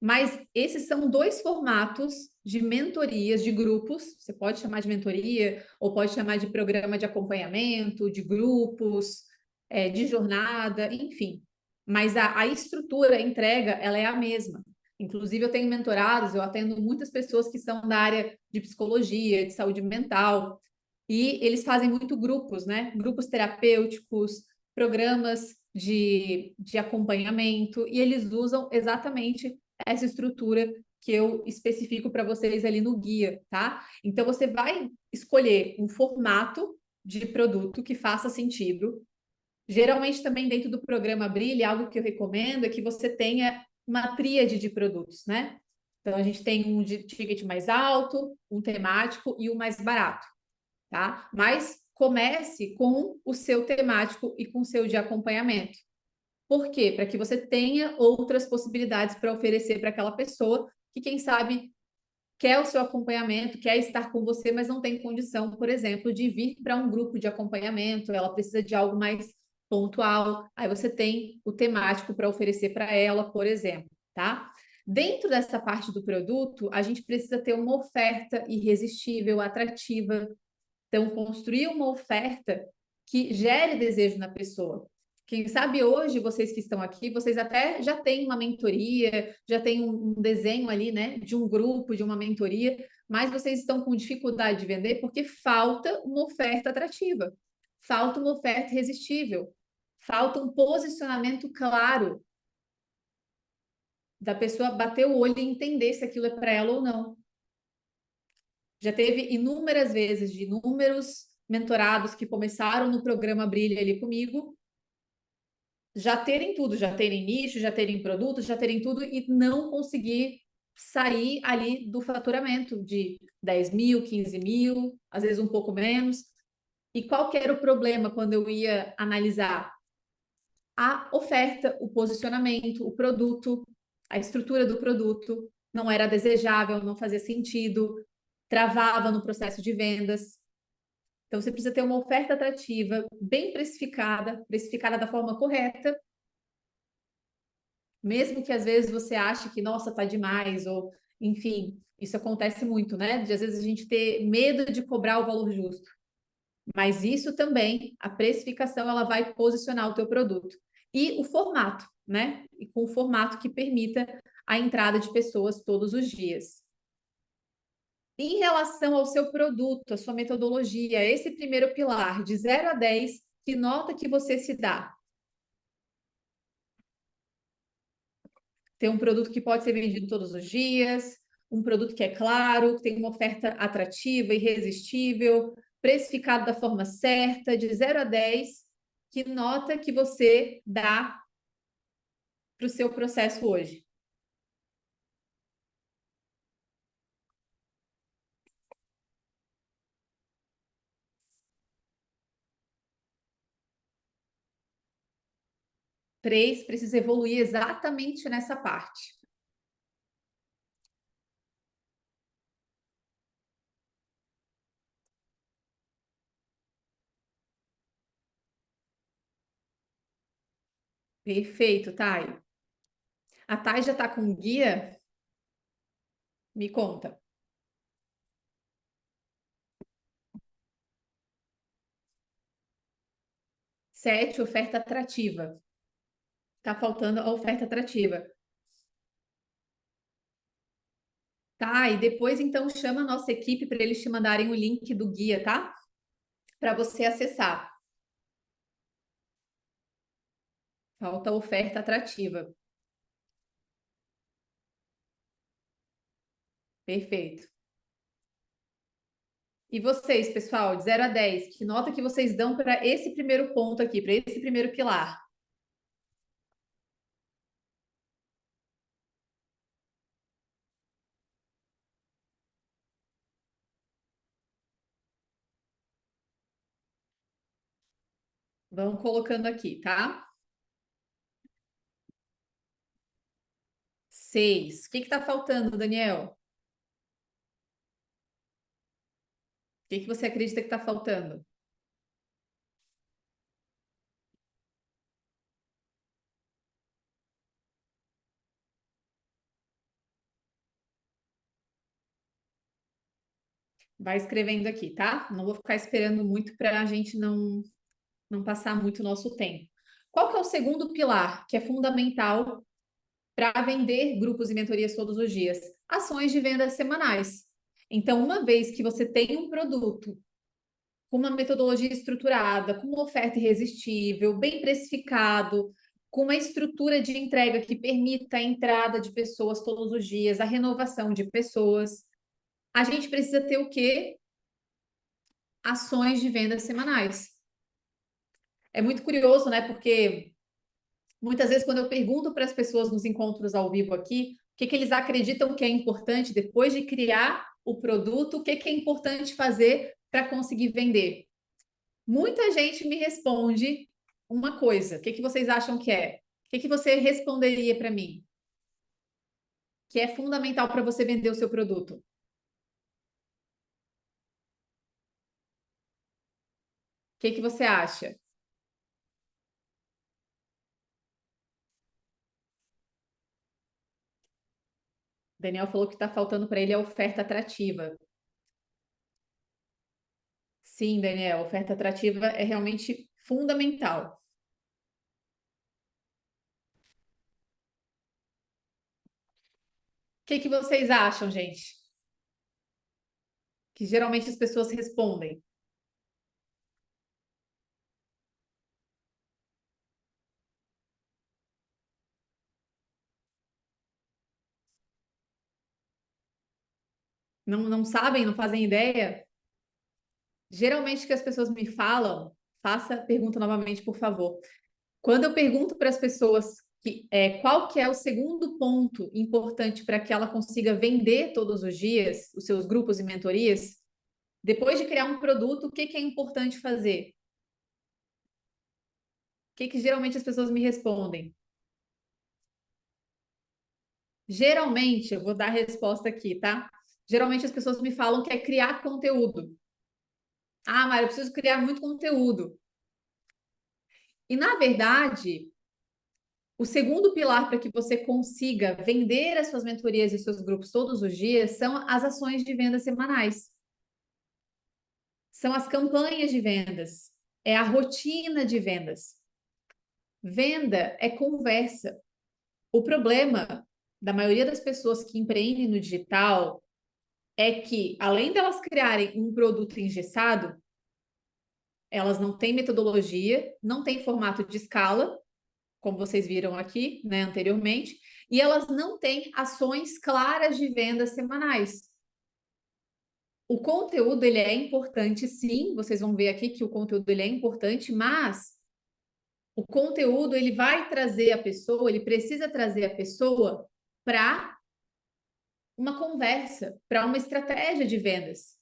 Mas esses são 2 formatos de mentorias, de grupos. Você pode chamar de mentoria ou pode chamar de programa de acompanhamento, de grupos, de jornada, enfim. Mas a estrutura, a entrega, ela é a mesma. Inclusive, eu tenho mentorados, eu atendo muitas pessoas que são da área de psicologia, de saúde mental, e eles fazem muito grupos, né? Grupos terapêuticos, programas de acompanhamento, e eles usam exatamente essa estrutura que eu especifico para vocês ali no guia, tá? Então, você vai escolher um formato de produto que faça sentido. Geralmente, também dentro do programa Brilha, algo que eu recomendo é que você tenha uma tríade de produtos, né? Então, a gente tem um de ticket mais alto, um temático e um mais barato, tá? Mas comece com o seu temático e com o seu de acompanhamento. Por quê? Para que você tenha outras possibilidades para oferecer para aquela pessoa que, quem sabe, quer o seu acompanhamento, quer estar com você, mas não tem condição, por exemplo, de vir para um grupo de acompanhamento, ela precisa de algo mais pontual. Aí você tem o temático para oferecer para ela, por exemplo, tá? Dentro dessa parte do produto, a gente precisa ter uma oferta irresistível, atrativa. Então, construir uma oferta que gere desejo na pessoa. Quem sabe hoje, vocês que estão aqui, vocês até já têm uma mentoria, já têm um desenho ali, né, de um grupo, de uma mentoria, mas vocês estão com dificuldade de vender porque falta uma oferta atrativa, falta uma oferta irresistível, falta um posicionamento claro da pessoa bater o olho e entender se aquilo é para ela ou não. Já teve inúmeras vezes de inúmeros mentorados que começaram no programa Brilha ali comigo, já terem tudo, já terem nicho, já terem produto, já terem tudo e não conseguir sair ali do faturamento de 10.000, 15.000, às vezes um pouco menos. E qual que era o problema quando eu ia analisar? A oferta, o posicionamento, o produto, a estrutura do produto. não era desejável, não fazia sentido, travava no processo de vendas. Então, você precisa ter uma oferta atrativa, bem precificada, precificada da forma correta, mesmo que às vezes você ache que, nossa, tá demais, ou enfim, isso acontece muito, né? De às vezes a gente ter medo de cobrar o valor justo. Mas isso também, a precificação, ela vai posicionar o teu produto. E o formato, né? E com o formato que permita a entrada de pessoas todos os dias. Em relação ao seu produto, a sua metodologia, esse primeiro pilar, de 0 a 10, que nota que você se dá? Ter um produto que pode ser vendido todos os dias, um produto que é claro, que tem uma oferta atrativa, irresistível, precificado da forma certa, de 0 a 10, que nota que você dá para o seu processo hoje? 3, precisa evoluir exatamente nessa parte. Perfeito, Thay. A Thay já está com guia? Me conta. 7, oferta atrativa. Tá faltando a oferta atrativa. Tá, e depois então chama a nossa equipe para eles te mandarem o link do guia, tá? Para você acessar. Falta a oferta atrativa. Perfeito. E vocês, pessoal, de 0 a 10, que nota que vocês dão para esse primeiro ponto aqui, para esse primeiro pilar? Vão colocando aqui, tá? 6. O que está faltando, Daniel? O que você acredita que está faltando? Vai escrevendo aqui, tá? Não vou ficar esperando muito para a gente não passar muito o nosso tempo. Qual que é o segundo pilar, que é fundamental para vender grupos e mentorias todos os dias? Ações de vendas semanais. Então, uma vez que você tem um produto com uma metodologia estruturada, com uma oferta irresistível, bem precificado, com uma estrutura de entrega que permita a entrada de pessoas todos os dias, a renovação de pessoas, a gente precisa ter o quê? Ações de vendas semanais. É muito curioso, né? Porque muitas vezes, quando eu pergunto para as pessoas nos encontros ao vivo aqui, o que eles acreditam que é importante depois de criar o produto, o que é importante fazer para conseguir vender? Muita gente me responde uma coisa. O que vocês acham que é? O que você responderia para mim? Que é fundamental para você vender o seu produto? O que você acha? Daniel falou que está faltando para ele a oferta atrativa. Sim, Daniel, oferta atrativa é realmente fundamental. O que vocês acham, gente? Que geralmente as pessoas respondem. Não sabem, não fazem ideia? Geralmente o que as pessoas me falam, faça a pergunta novamente, por favor. Quando eu pergunto para as pessoas qual que é o segundo ponto importante para que ela consiga vender todos os dias os seus grupos e mentorias, depois de criar um produto, o que é importante fazer? O que geralmente as pessoas me respondem? Geralmente, eu vou dar a resposta aqui, tá? Geralmente as pessoas me falam que é criar conteúdo. Ah, Mari, eu preciso criar muito conteúdo. E, na verdade, o segundo pilar para que você consiga vender as suas mentorias e seus grupos todos os dias são as ações de venda semanais. São as campanhas de vendas. É a rotina de vendas. Venda é conversa. O problema da maioria das pessoas que empreendem no digital é que, além delas criarem um produto engessado, elas não têm metodologia, não têm formato de escala, como vocês viram aqui, né, anteriormente, e elas não têm ações claras de vendas semanais. O conteúdo ele é importante, sim, vocês vão ver aqui que o conteúdo ele é importante, mas o conteúdo ele vai trazer a pessoa, ele precisa trazer a pessoa para uma conversa, para uma estratégia de vendas.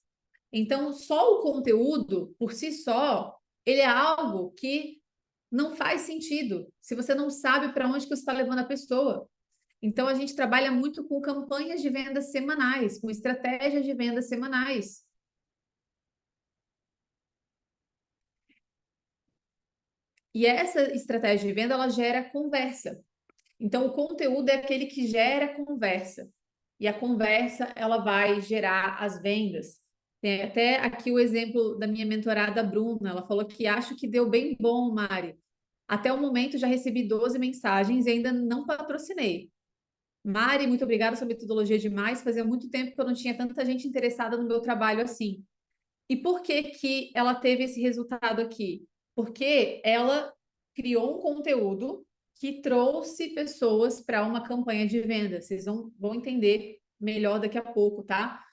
Então, só o conteúdo por si só, ele é algo que não faz sentido se você não sabe para onde que você está levando a pessoa. Então, a gente trabalha muito com campanhas de vendas semanais, com estratégias de vendas semanais. E essa estratégia de venda, ela gera conversa. Então, o conteúdo é aquele que gera conversa. E a conversa, ela vai gerar as vendas. Tem até aqui o exemplo da minha mentorada Bruna. Ela falou que acho que deu bem bom, Mari. Até o momento já recebi 12 mensagens e ainda não patrocinei. Mari, muito obrigada, sua metodologia é demais. Fazia muito tempo que eu não tinha tanta gente interessada no meu trabalho assim. E por que que ela teve esse resultado aqui? Porque ela criou um conteúdo que trouxe pessoas para uma campanha de venda. Vocês vão entender melhor daqui a pouco, tá?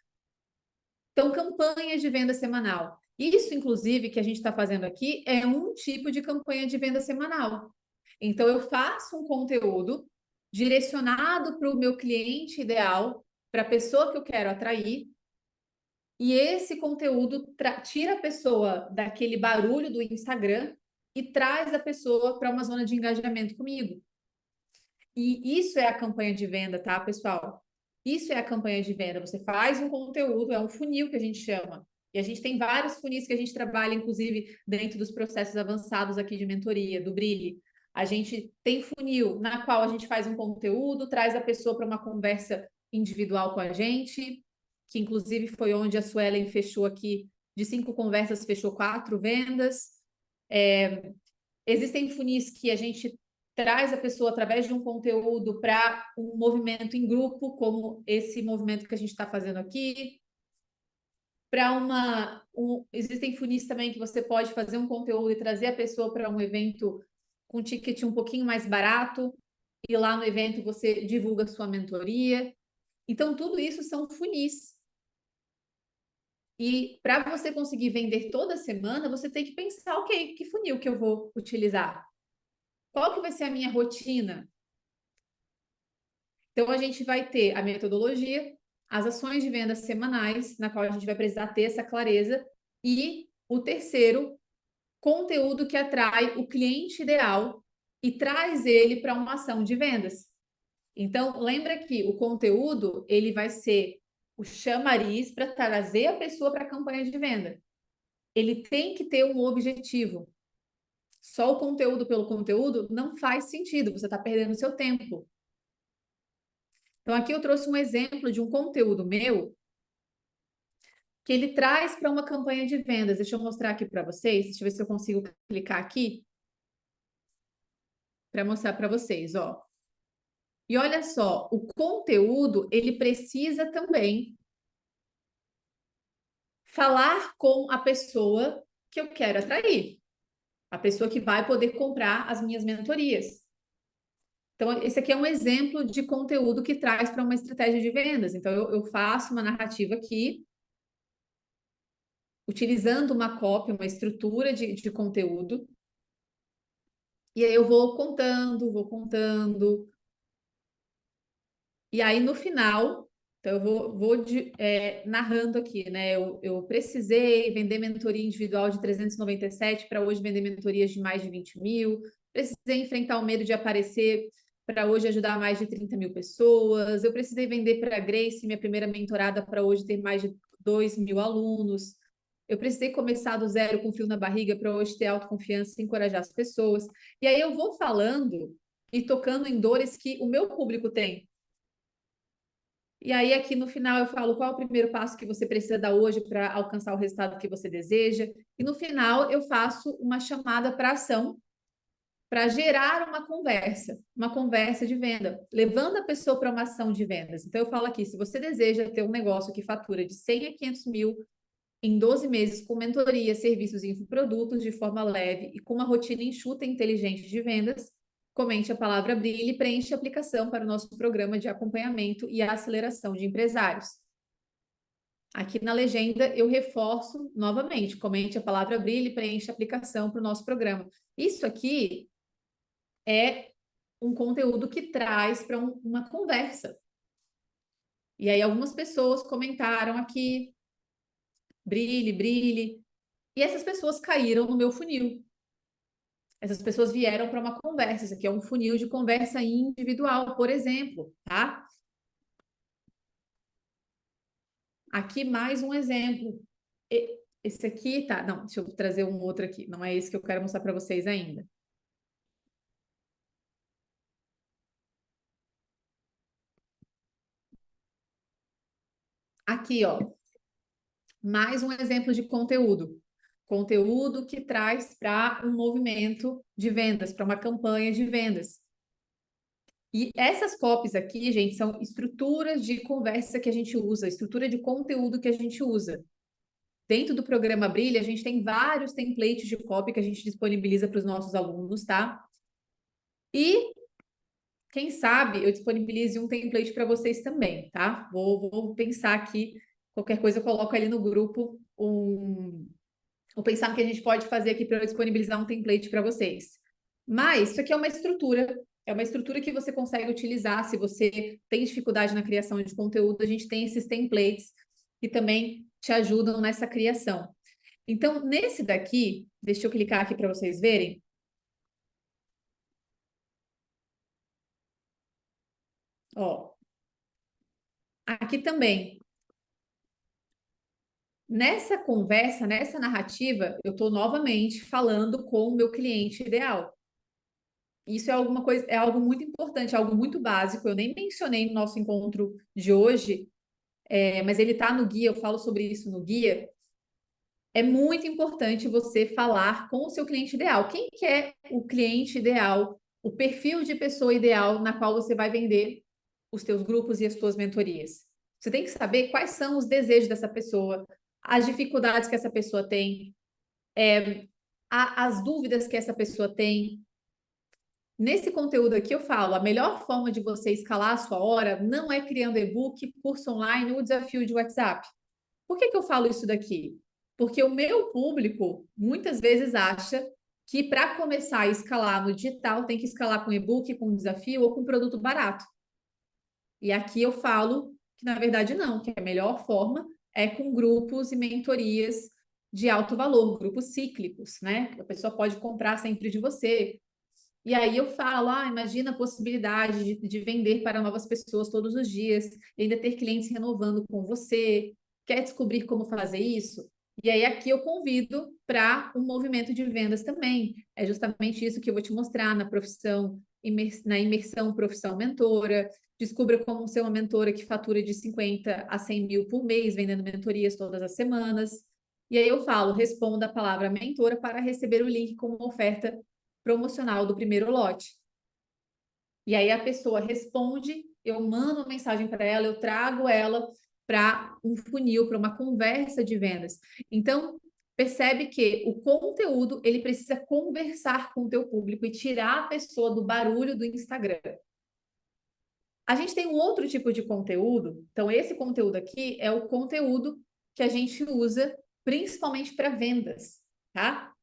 Então, campanha de venda semanal. Isso, inclusive, que a gente está fazendo aqui é um tipo de campanha de venda semanal. Então, eu faço um conteúdo direcionado para o meu cliente ideal, para a pessoa que eu quero atrair, e esse conteúdo tira a pessoa daquele barulho do Instagram e traz a pessoa para uma zona de engajamento comigo. E isso é a campanha de venda, tá, pessoal? Isso é a campanha de venda. Você faz um conteúdo, é um funil que a gente chama. E a gente tem vários funis que a gente trabalha, inclusive, dentro dos processos avançados aqui de mentoria, do Brilhe. A gente tem funil na qual a gente faz um conteúdo, traz a pessoa para uma conversa individual com a gente, que inclusive foi onde a Suelen fechou aqui, de 5 conversas, fechou 4 vendas. Existem funis que a gente traz a pessoa através de um conteúdo para um movimento em grupo, como esse movimento que a gente está fazendo aqui. Existem funis também que você pode fazer um conteúdo e trazer a pessoa para um evento com ticket um pouquinho mais barato, e lá no evento você divulga a sua mentoria. Então, tudo isso são funis. E para você conseguir vender toda semana, você tem que pensar, ok, que funil que eu vou utilizar? Qual que vai ser a minha rotina? Então, a gente vai ter a metodologia, as ações de venda semanais, na qual a gente vai precisar ter essa clareza, e o terceiro, conteúdo que atrai o cliente ideal e traz ele para uma ação de vendas. Então, lembra que o conteúdo, ele vai ser o chamariz para trazer a pessoa para a campanha de venda. Ele tem que ter um objetivo. Só o conteúdo pelo conteúdo não faz sentido, você está perdendo seu tempo. Então, aqui eu trouxe um exemplo de um conteúdo meu que ele traz para uma campanha de vendas. Deixa eu mostrar aqui para vocês. Deixa eu ver se eu consigo clicar aqui para mostrar para vocês, ó. E olha só, o conteúdo, ele precisa também falar com a pessoa que eu quero atrair, a pessoa que vai poder comprar as minhas mentorias. Então, esse aqui é um exemplo de conteúdo que traz para uma estratégia de vendas. Então, eu faço uma narrativa aqui, utilizando uma copy, uma estrutura de conteúdo, e aí eu vou contando, e aí no final, então eu vou narrando aqui, né? Eu precisei vender mentoria individual de 397 para hoje vender mentorias de mais de 20 mil, precisei enfrentar o medo de aparecer para hoje ajudar mais de 30 mil pessoas. Eu precisei vender para a Grace, minha primeira mentorada, para hoje ter mais de 2 mil alunos. Eu precisei começar do zero com fio na barriga para hoje ter autoconfiança e encorajar as pessoas. E aí eu vou falando e tocando em dores que o meu público tem. E aí, aqui no final, eu falo qual é o primeiro passo que você precisa dar hoje para alcançar o resultado que você deseja. E no final, eu faço uma chamada para ação para gerar uma conversa de venda, levando a pessoa para uma ação de vendas. Então, eu falo aqui: se você deseja ter um negócio que fatura de 100 a 500 mil em 12 meses, com mentoria, serviços e infoprodutos de forma leve e com uma rotina enxuta e inteligente de vendas, comente a palavra Brilhe e preencha a aplicação para o nosso programa de acompanhamento e aceleração de empresários. Aqui na legenda eu reforço novamente, comente a palavra Brilhe e preencha a aplicação para o nosso programa. Isso aqui é um conteúdo que traz para uma conversa. E aí algumas pessoas comentaram aqui, Brilhe, Brilhe, e essas pessoas caíram no meu funil. Essas pessoas vieram para uma conversa. Isso aqui é um funil de conversa individual, por exemplo, tá? Aqui mais um exemplo. Esse aqui, tá? Não, deixa eu trazer um outro aqui. Não é esse que eu quero mostrar para vocês ainda. Aqui, ó. Mais um exemplo de conteúdo. Conteúdo que traz para um movimento de vendas, para uma campanha de vendas. E essas copies aqui, gente, são estruturas de conversa que a gente usa, estrutura de conteúdo que a gente usa. Dentro do programa Brilha, a gente tem vários templates de copy que a gente disponibiliza para os nossos alunos, tá? E quem sabe eu disponibilize um template para vocês também, tá? Vou pensar aqui, qualquer coisa eu coloco ali no grupo vou pensar no que a gente pode fazer aqui para eu disponibilizar um template para vocês. Mas isso aqui é uma estrutura que você consegue utilizar se você tem dificuldade na criação de conteúdo. A gente tem esses templates que também te ajudam nessa criação. Então, nesse daqui, deixa eu clicar aqui para vocês verem. Ó, aqui também. Nessa conversa, nessa narrativa, eu estou novamente falando com o meu cliente ideal. Isso é alguma coisa, é algo muito importante, algo muito básico. Eu nem mencionei no nosso encontro de hoje, mas ele está no guia, eu falo sobre isso no guia. É muito importante você falar com o seu cliente ideal. Quem que é o cliente ideal, o perfil de pessoa ideal na qual você vai vender os teus grupos e as tuas mentorias? Você tem que saber quais são os desejos dessa pessoa, as dificuldades que essa pessoa tem, as dúvidas que essa pessoa tem. Nesse conteúdo aqui eu falo, a melhor forma de você escalar a sua hora não é criando e-book, curso online ou desafio de WhatsApp. Por que eu falo isso daqui? Porque o meu público muitas vezes acha que para começar a escalar no digital tem que escalar com e-book, com desafio ou com produto barato. E aqui eu falo que na verdade não, que a melhor forma é com grupos e mentorias de alto valor, grupos cíclicos, né? A pessoa pode comprar sempre de você. E aí eu falo, imagina a possibilidade de vender para novas pessoas todos os dias, e ainda ter clientes renovando com você. Quer descobrir como fazer isso? E aí aqui eu convido para um movimento de vendas também. É justamente isso que eu vou te mostrar na profissão, na imersão profissão mentora. Descubra como ser uma mentora que fatura de 50 a 100 mil por mês, vendendo mentorias todas as semanas. E aí eu falo, responda a palavra mentora para receber o link com uma oferta promocional do primeiro lote. E aí a pessoa responde, eu mando uma mensagem para ela, eu trago ela para um funil, para uma conversa de vendas. Então, percebe que o conteúdo, ele precisa conversar com o teu público e tirar a pessoa do barulho do Instagram. A gente tem um outro tipo de conteúdo, então esse conteúdo aqui é o conteúdo que a gente usa principalmente para vendas, tá?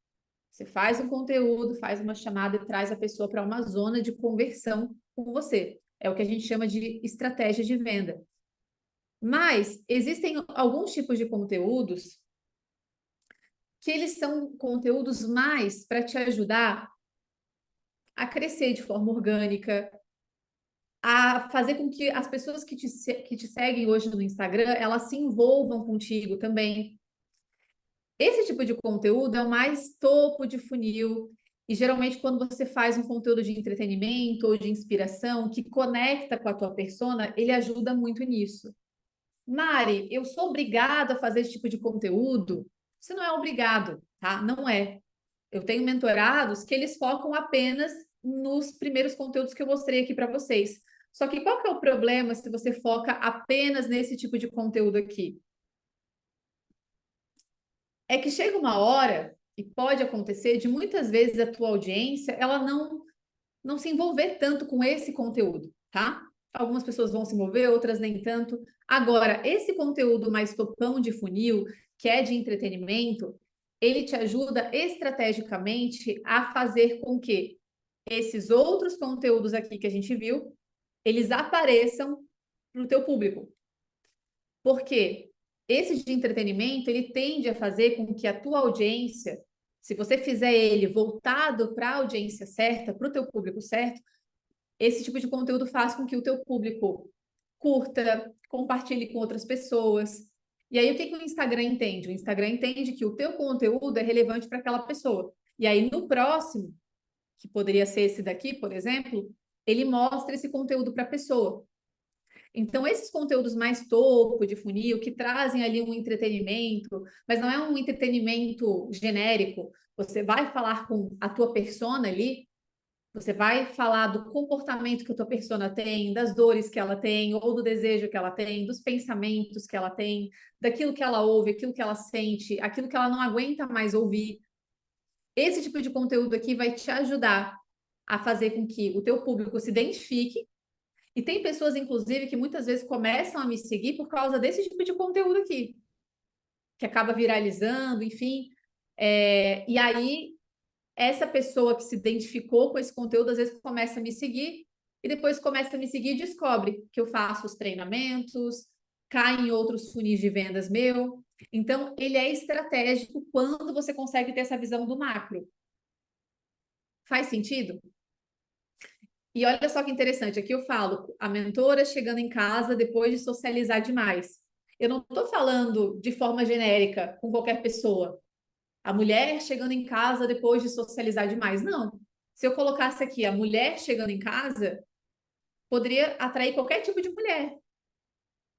Você faz um conteúdo, faz uma chamada e traz a pessoa para uma zona de conversão com você. É o que a gente chama de estratégia de venda. Mas existem alguns tipos de conteúdos que eles são conteúdos mais para te ajudar a crescer de forma orgânica, a fazer com que as pessoas que te seguem hoje no Instagram, elas se envolvam contigo também. Esse tipo de conteúdo é o mais topo de funil. E geralmente, quando você faz um conteúdo de entretenimento ou de inspiração que conecta com a tua persona, ele ajuda muito nisso. Mari, eu sou obrigada a fazer esse tipo de conteúdo? Você não é obrigado, tá? Não é. Eu tenho mentorados que eles focam apenas nos primeiros conteúdos que eu mostrei aqui para vocês. Só que qual que é o problema se você foca apenas nesse tipo de conteúdo aqui? É que chega uma hora, e pode acontecer, de muitas vezes a tua audiência, ela não se envolver tanto com esse conteúdo, tá? Algumas pessoas vão se envolver, outras nem tanto. Agora, esse conteúdo mais topão de funil, que é de entretenimento, ele te ajuda estrategicamente a fazer com que esses outros conteúdos aqui que a gente viu, eles apareçam para o teu público. Porque esse de entretenimento, ele tende a fazer com que a tua audiência, se você fizer ele voltado para a audiência certa, para o teu público certo, esse tipo de conteúdo faz com que o teu público curta, compartilhe com outras pessoas. E aí, o que que o Instagram entende? O Instagram entende que o teu conteúdo é relevante para aquela pessoa. E aí, no próximo, que poderia ser esse daqui, por exemplo, ele mostra esse conteúdo para a pessoa. Então, esses conteúdos mais topo de funil, que trazem ali um entretenimento, mas não é um entretenimento genérico, você vai falar com a tua persona ali, você vai falar do comportamento que a tua persona tem, das dores que ela tem, ou do desejo que ela tem, dos pensamentos que ela tem, daquilo que ela ouve, aquilo que ela sente, aquilo que ela não aguenta mais ouvir. Esse tipo de conteúdo aqui vai te ajudar a fazer com que o teu público se identifique. E tem pessoas, inclusive, que muitas vezes começam a me seguir por causa desse tipo de conteúdo aqui, que acaba viralizando, enfim. E aí, essa pessoa que se identificou com esse conteúdo, às vezes começa a me seguir, e depois começa a me seguir e descobre que eu faço os treinamentos, cai em outros funis de vendas meu. Então, ele é estratégico quando você consegue ter essa visão do macro. Faz sentido? E olha só que interessante, aqui eu falo, a mentora chegando em casa depois de socializar demais. Eu não estou falando de forma genérica com qualquer pessoa. A mulher chegando em casa depois de socializar demais. Não. Se eu colocasse aqui a mulher chegando em casa, poderia atrair qualquer tipo de mulher.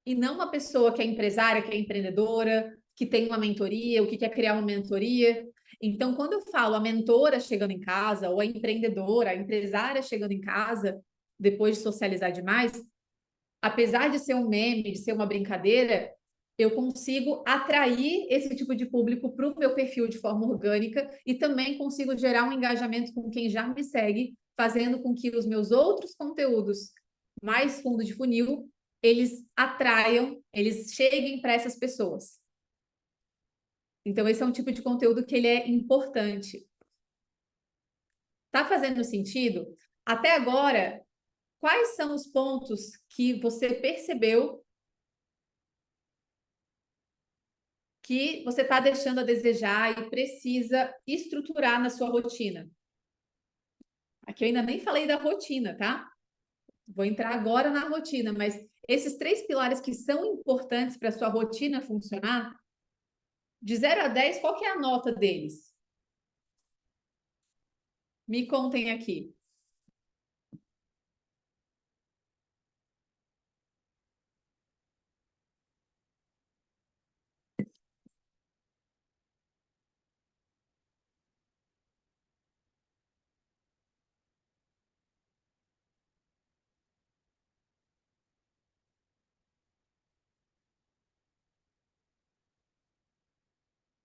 E não uma pessoa que é empresária, que é empreendedora, que tem uma mentoria, ou que quer criar uma mentoria. Então, quando eu falo a mentora chegando em casa, ou a empreendedora, a empresária chegando em casa, depois de socializar demais, apesar de ser um meme, de ser uma brincadeira, eu consigo atrair esse tipo de público para o meu perfil de forma orgânica e também consigo gerar um engajamento com quem já me segue, fazendo com que os meus outros conteúdos mais fundo de funil, eles atraiam, eles cheguem para essas pessoas. Então, esse é um tipo de conteúdo que ele é importante. Tá fazendo sentido? Até agora, quais são os pontos que você percebeu que você está deixando a desejar e precisa estruturar na sua rotina? Aqui eu ainda nem falei da rotina, tá? Vou entrar agora na rotina, mas esses três pilares que são importantes para a sua rotina funcionar, de 0 a 10, qual que é a nota deles? Me contem aqui.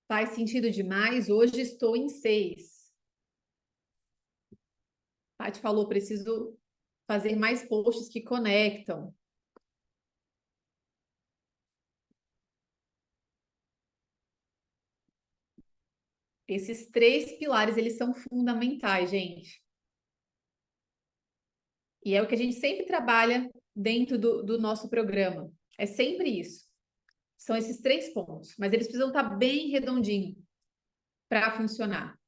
Faz sentido demais? Hoje estou em 6. Paty falou, preciso fazer mais posts que conectam. Esses três pilares, eles são fundamentais, gente. E é o que a gente sempre trabalha dentro do nosso programa. É sempre isso. São esses três pontos, mas eles precisam estar bem redondinho para funcionar.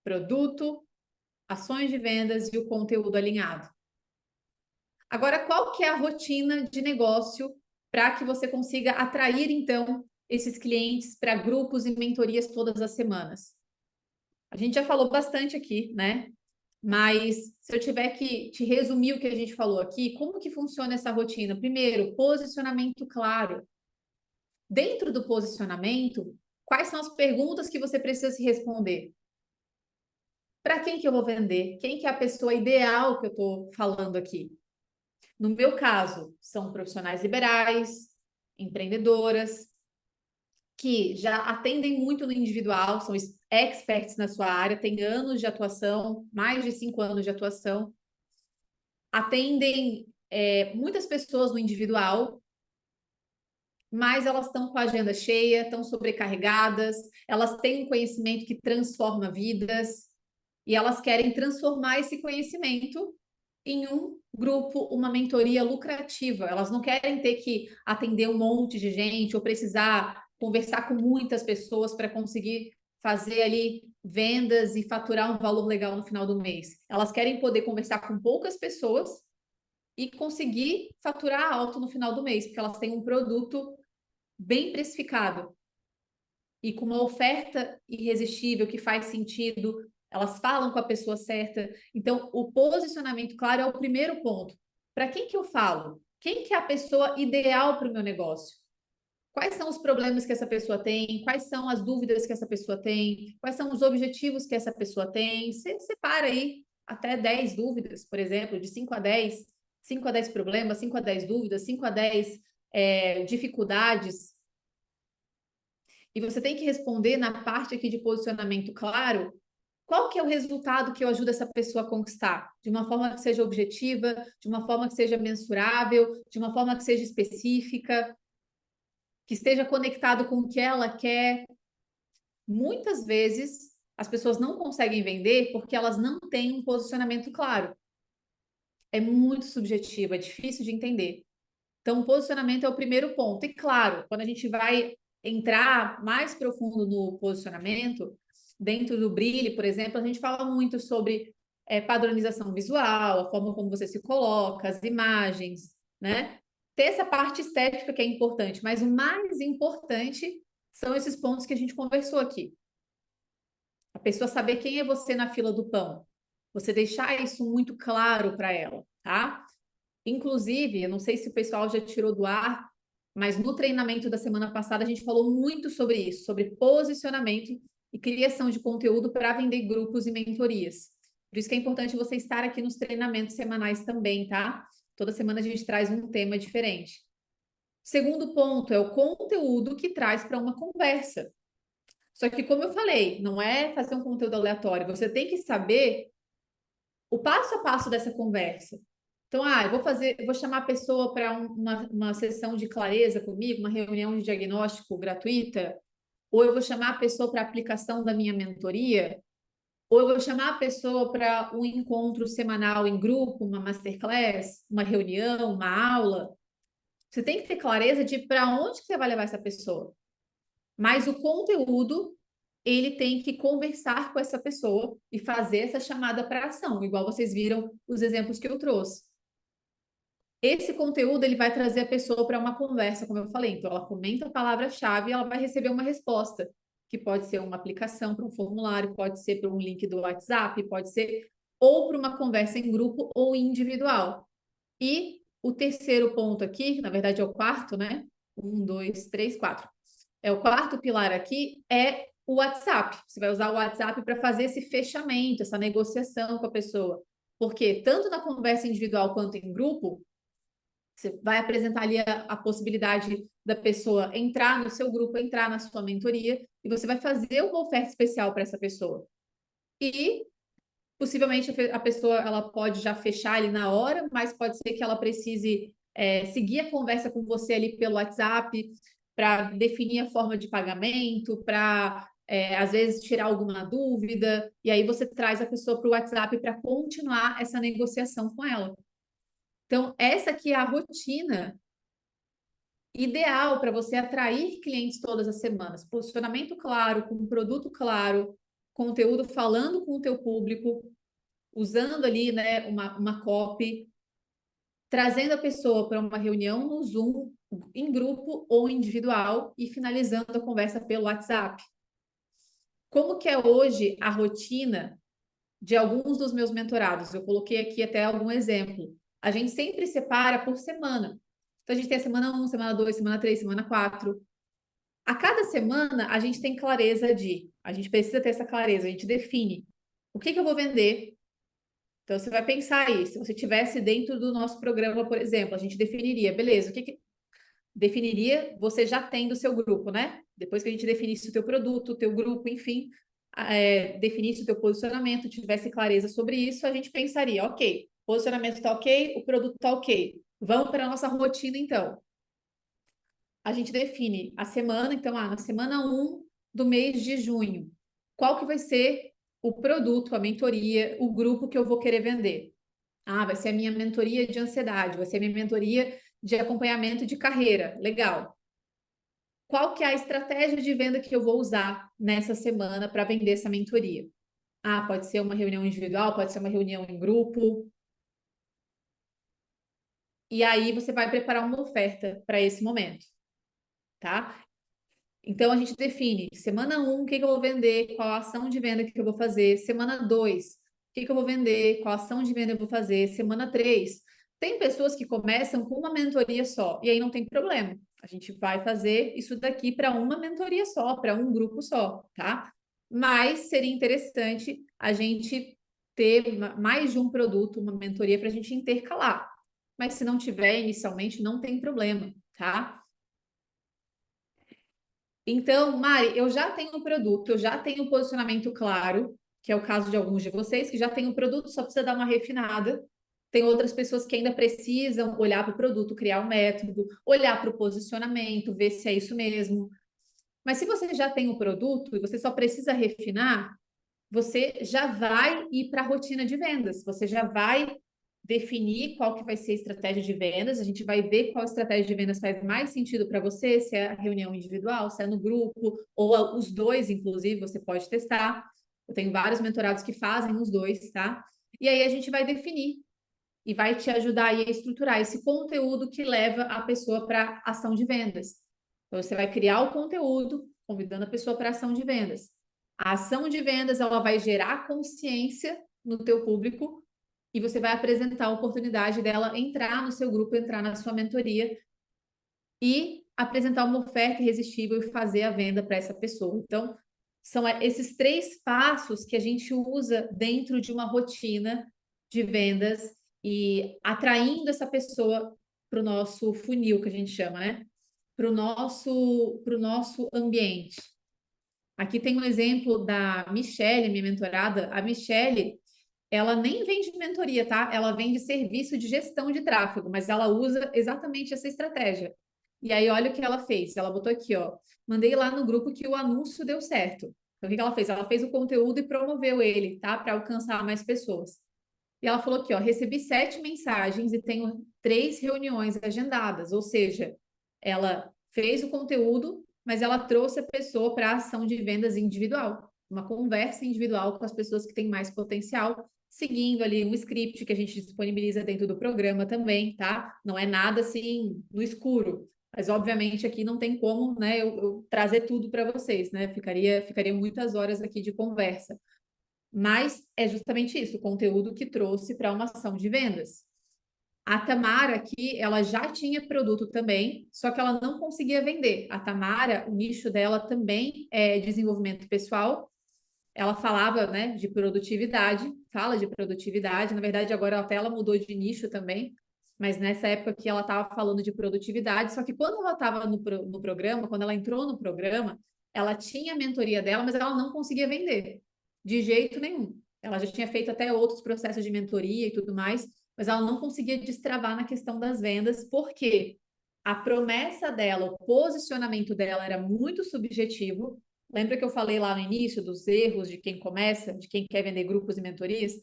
Produto, ações de vendas e o conteúdo alinhado. Agora, qual que é a rotina de negócio para que você consiga atrair, então, esses clientes para grupos e mentorias todas as semanas? A gente já falou bastante aqui, né? Mas se eu tiver que te resumir o que a gente falou aqui, como que funciona essa rotina? Primeiro, posicionamento claro. Dentro do posicionamento, quais são as perguntas que você precisa se responder? Para quem que eu vou vender? Quem que é a pessoa ideal que eu estou falando aqui? No meu caso, são profissionais liberais, empreendedoras, que já atendem muito no individual, são experts na sua área, têm anos de atuação, mais de 5 anos de atuação, atendem muitas pessoas no individual, mas elas estão com a agenda cheia, estão sobrecarregadas, elas têm um conhecimento que transforma vidas e elas querem transformar esse conhecimento em um grupo, uma mentoria lucrativa. Elas não querem ter que atender um monte de gente ou precisar conversar com muitas pessoas para conseguir fazer ali vendas e faturar um valor legal no final do mês. Elas querem poder conversar com poucas pessoas e conseguir faturar alto no final do mês, porque elas têm um produto bem precificado e com uma oferta irresistível que faz sentido, elas falam com a pessoa certa. Então, o posicionamento claro é o primeiro ponto. Para quem que eu falo? Quem que é a pessoa ideal para o meu negócio? Quais são os problemas que essa pessoa tem? Quais são as dúvidas que essa pessoa tem? Quais são os objetivos que essa pessoa tem? Você separa aí até 10 dúvidas, por exemplo, de 5 a 10, 5 a 10 problemas, 5 a 10 dúvidas, 5 a 10 dificuldades, e você tem que responder na parte aqui de posicionamento claro, qual que é o resultado que eu ajudo essa pessoa a conquistar? De uma forma que seja objetiva, de uma forma que seja mensurável, de uma forma que seja específica, que esteja conectado com o que ela quer. Muitas vezes as pessoas não conseguem vender porque elas não têm um posicionamento claro. É muito subjetivo, é difícil de entender. Então, o posicionamento é o primeiro ponto. E claro, quando a gente vai entrar mais profundo no posicionamento, dentro do Brilhe, por exemplo, a gente fala muito sobre padronização visual, a forma como você se coloca, as imagens, né? Ter essa parte estética que é importante, mas o mais importante são esses pontos que a gente conversou aqui. A pessoa saber quem é você na fila do pão. Você deixar isso muito claro para ela, tá? Inclusive, eu não sei se o pessoal já tirou do ar, mas no treinamento da semana passada a gente falou muito sobre isso, sobre posicionamento e criação de conteúdo para vender grupos e mentorias. Por isso que é importante você estar aqui nos treinamentos semanais também, tá? Toda semana a gente traz um tema diferente. Segundo ponto é o conteúdo que traz para uma conversa. Só que, como eu falei, não é fazer um conteúdo aleatório, você tem que saber o passo a passo dessa conversa. Então, eu vou chamar a pessoa para uma sessão de clareza comigo, uma reunião de diagnóstico gratuita, ou eu vou chamar a pessoa para a aplicação da minha mentoria, ou eu vou chamar a pessoa para um encontro semanal em grupo, uma masterclass, uma reunião, uma aula. Você tem que ter clareza de para onde que você vai levar essa pessoa. Mas o conteúdo, ele tem que conversar com essa pessoa e fazer essa chamada para ação, igual vocês viram os exemplos que eu trouxe. Esse conteúdo ele vai trazer a pessoa para uma conversa, como eu falei. Então, ela comenta a palavra-chave e ela vai receber uma resposta, que pode ser uma aplicação para um formulário, pode ser para um link do WhatsApp, pode ser ou para uma conversa em grupo ou individual. E o terceiro ponto aqui, na verdade é o quarto, né? 1, 2, 3, 4. O quarto pilar aqui é o WhatsApp. Você vai usar o WhatsApp para fazer esse fechamento, essa negociação com a pessoa. Porque tanto na conversa individual quanto em grupo, você vai apresentar ali a possibilidade da pessoa entrar no seu grupo, entrar na sua mentoria, e você vai fazer uma oferta especial para essa pessoa. E possivelmente a pessoa ela pode já fechar ali na hora, mas pode ser que ela precise seguir a conversa com você ali pelo WhatsApp para definir a forma de pagamento, para às vezes tirar alguma dúvida, e aí você traz a pessoa para o WhatsApp para continuar essa negociação com ela. Então, essa aqui é a rotina ideal para você atrair clientes todas as semanas. Posicionamento claro, com um produto claro, conteúdo falando com o teu público, usando ali, né, uma copy, trazendo a pessoa para uma reunião no Zoom, em grupo ou individual, e finalizando a conversa pelo WhatsApp. Como que é hoje a rotina de alguns dos meus mentorados? Eu coloquei aqui até algum exemplo. A gente sempre separa por semana. Então, a gente tem a semana 1, semana 2, semana 3, semana 4. A cada semana, a gente tem clareza a gente precisa ter essa clareza, a gente define o que eu vou vender. Então, você vai pensar aí, se você tivesse dentro do nosso programa, por exemplo, a gente definiria, beleza, definiria, você já tem do seu grupo, né? Depois que a gente definisse o teu produto, o teu grupo, enfim, definisse o teu posicionamento, tivesse clareza sobre isso, a gente pensaria, ok, posicionamento está ok, o produto está ok. Vamos para a nossa rotina, então. A gente define a semana, então, na semana 1 do mês de junho, qual que vai ser o produto, a mentoria, o grupo que eu vou querer vender? Vai ser a minha mentoria de ansiedade, vai ser a minha mentoria de acompanhamento de carreira. Legal. Qual que é a estratégia de venda que eu vou usar nessa semana para vender essa mentoria? Pode ser uma reunião individual, pode ser uma reunião em grupo. E aí você vai preparar uma oferta para esse momento, tá? Então a gente define semana 1, o que eu vou vender, qual a ação de venda que eu vou fazer, semana 2, o que eu vou vender, qual ação de venda eu vou fazer, semana 3. Tem pessoas que começam com uma mentoria só, e aí não tem problema. A gente vai fazer isso daqui para uma mentoria só, para um grupo só, tá? Mas seria interessante a gente ter mais de um produto, uma mentoria para a gente intercalar. Mas se não tiver inicialmente, não tem problema, tá? Então, Mari, eu já tenho o produto, eu já tenho o posicionamento claro, que é o caso de alguns de vocês, que já tem o produto, só precisa dar uma refinada. Tem outras pessoas que ainda precisam olhar para o produto, criar um método, olhar para o posicionamento, ver se é isso mesmo. Mas se você já tem o produto e você só precisa refinar, você já vai ir para a rotina de vendas, você já vai definir qual que vai ser a estratégia de vendas, a gente vai ver qual estratégia de vendas faz mais sentido para você, se é a reunião individual, se é no grupo, ou os dois, inclusive, você pode testar. Eu tenho vários mentorados que fazem os dois, tá? E aí a gente vai definir e vai te ajudar aí a estruturar esse conteúdo que leva a pessoa para ação de vendas. Então, você vai criar o conteúdo, convidando a pessoa para ação de vendas. A ação de vendas, ela vai gerar consciência no teu público e você vai apresentar a oportunidade dela entrar no seu grupo, entrar na sua mentoria e apresentar uma oferta irresistível e fazer a venda para essa pessoa. Então, são esses 3 passos que a gente usa dentro de uma rotina de vendas e atraindo essa pessoa para o nosso funil, que a gente chama, né? Para o nosso ambiente. Aqui tem um exemplo da Michelle, minha mentorada. A Michelle, ela nem vende mentoria, tá? Ela vende serviço de gestão de tráfego, mas ela usa exatamente essa estratégia. E aí, olha o que ela fez. Ela botou aqui, ó. Mandei lá no grupo que o anúncio deu certo. Então, o que ela fez? Ela fez o conteúdo e promoveu ele, tá? Para alcançar mais pessoas. E ela falou aqui, ó, recebi 7 mensagens e tenho 3 reuniões agendadas. Ou seja, ela fez o conteúdo, mas ela trouxe a pessoa para a ação de vendas individual. Uma conversa individual com as pessoas que têm mais potencial, seguindo ali um script que a gente disponibiliza dentro do programa também, tá? Não é nada assim no escuro. Mas, obviamente, aqui não tem como, né, eu trazer tudo para vocês, né? Ficaria muitas horas aqui de conversa. Mas é justamente isso, o conteúdo que trouxe para uma ação de vendas. A Tamara aqui, ela já tinha produto também, só que ela não conseguia vender. A Tamara, o nicho dela também é desenvolvimento pessoal. Ela falava, né, de produtividade, fala de produtividade. Na verdade, agora até ela mudou de nicho também, mas nessa época que ela estava falando de produtividade. Só que quando ela estava no programa, quando ela entrou no programa, ela tinha a mentoria dela, mas ela não conseguia vender de jeito nenhum. Ela já tinha feito até outros processos de mentoria e tudo mais, mas ela não conseguia destravar na questão das vendas, porque a promessa dela, o posicionamento dela era muito subjetivo. Lembra que eu falei lá no início dos erros de quem começa, de quem quer vender grupos e mentorias?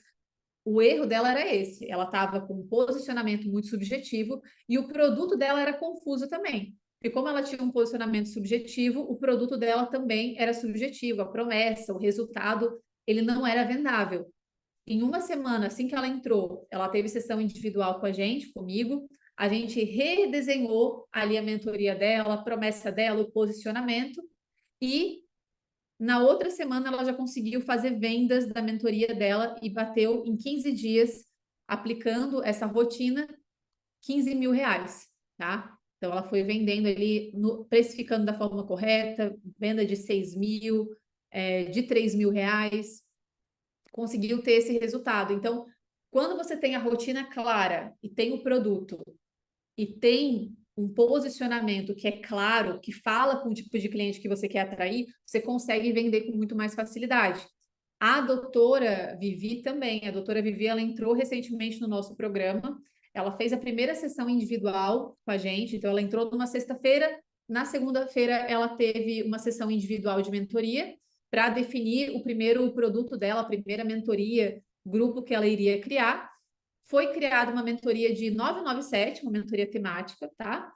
O erro dela era esse. Ela estava com um posicionamento muito subjetivo e o produto dela era confuso também. E como ela tinha um posicionamento subjetivo, o produto dela também era subjetivo. A promessa, o resultado, ele não era vendável. Em uma semana, assim que ela entrou, ela teve sessão individual com a gente, comigo. A gente redesenhou ali a mentoria dela, a promessa dela, o posicionamento. E na outra semana ela já conseguiu fazer vendas da mentoria dela e bateu em 15 dias, aplicando essa rotina, 15 mil reais, tá? Então ela foi vendendo ali, precificando da forma correta, venda de 6 mil, de 3 mil reais, conseguiu ter esse resultado. Então, quando você tem a rotina clara e tem o produto e tem um posicionamento que é claro, que fala com o tipo de cliente que você quer atrair, você consegue vender com muito mais facilidade. A doutora Vivi também. A doutora Vivi, ela entrou recentemente no nosso programa. Ela fez a primeira sessão individual com a gente. Então, ela entrou numa sexta-feira. Na segunda-feira, ela teve uma sessão individual de mentoria para definir o primeiro produto dela, a primeira mentoria, grupo que ela iria criar. Foi criada uma mentoria de 997, uma mentoria temática, tá?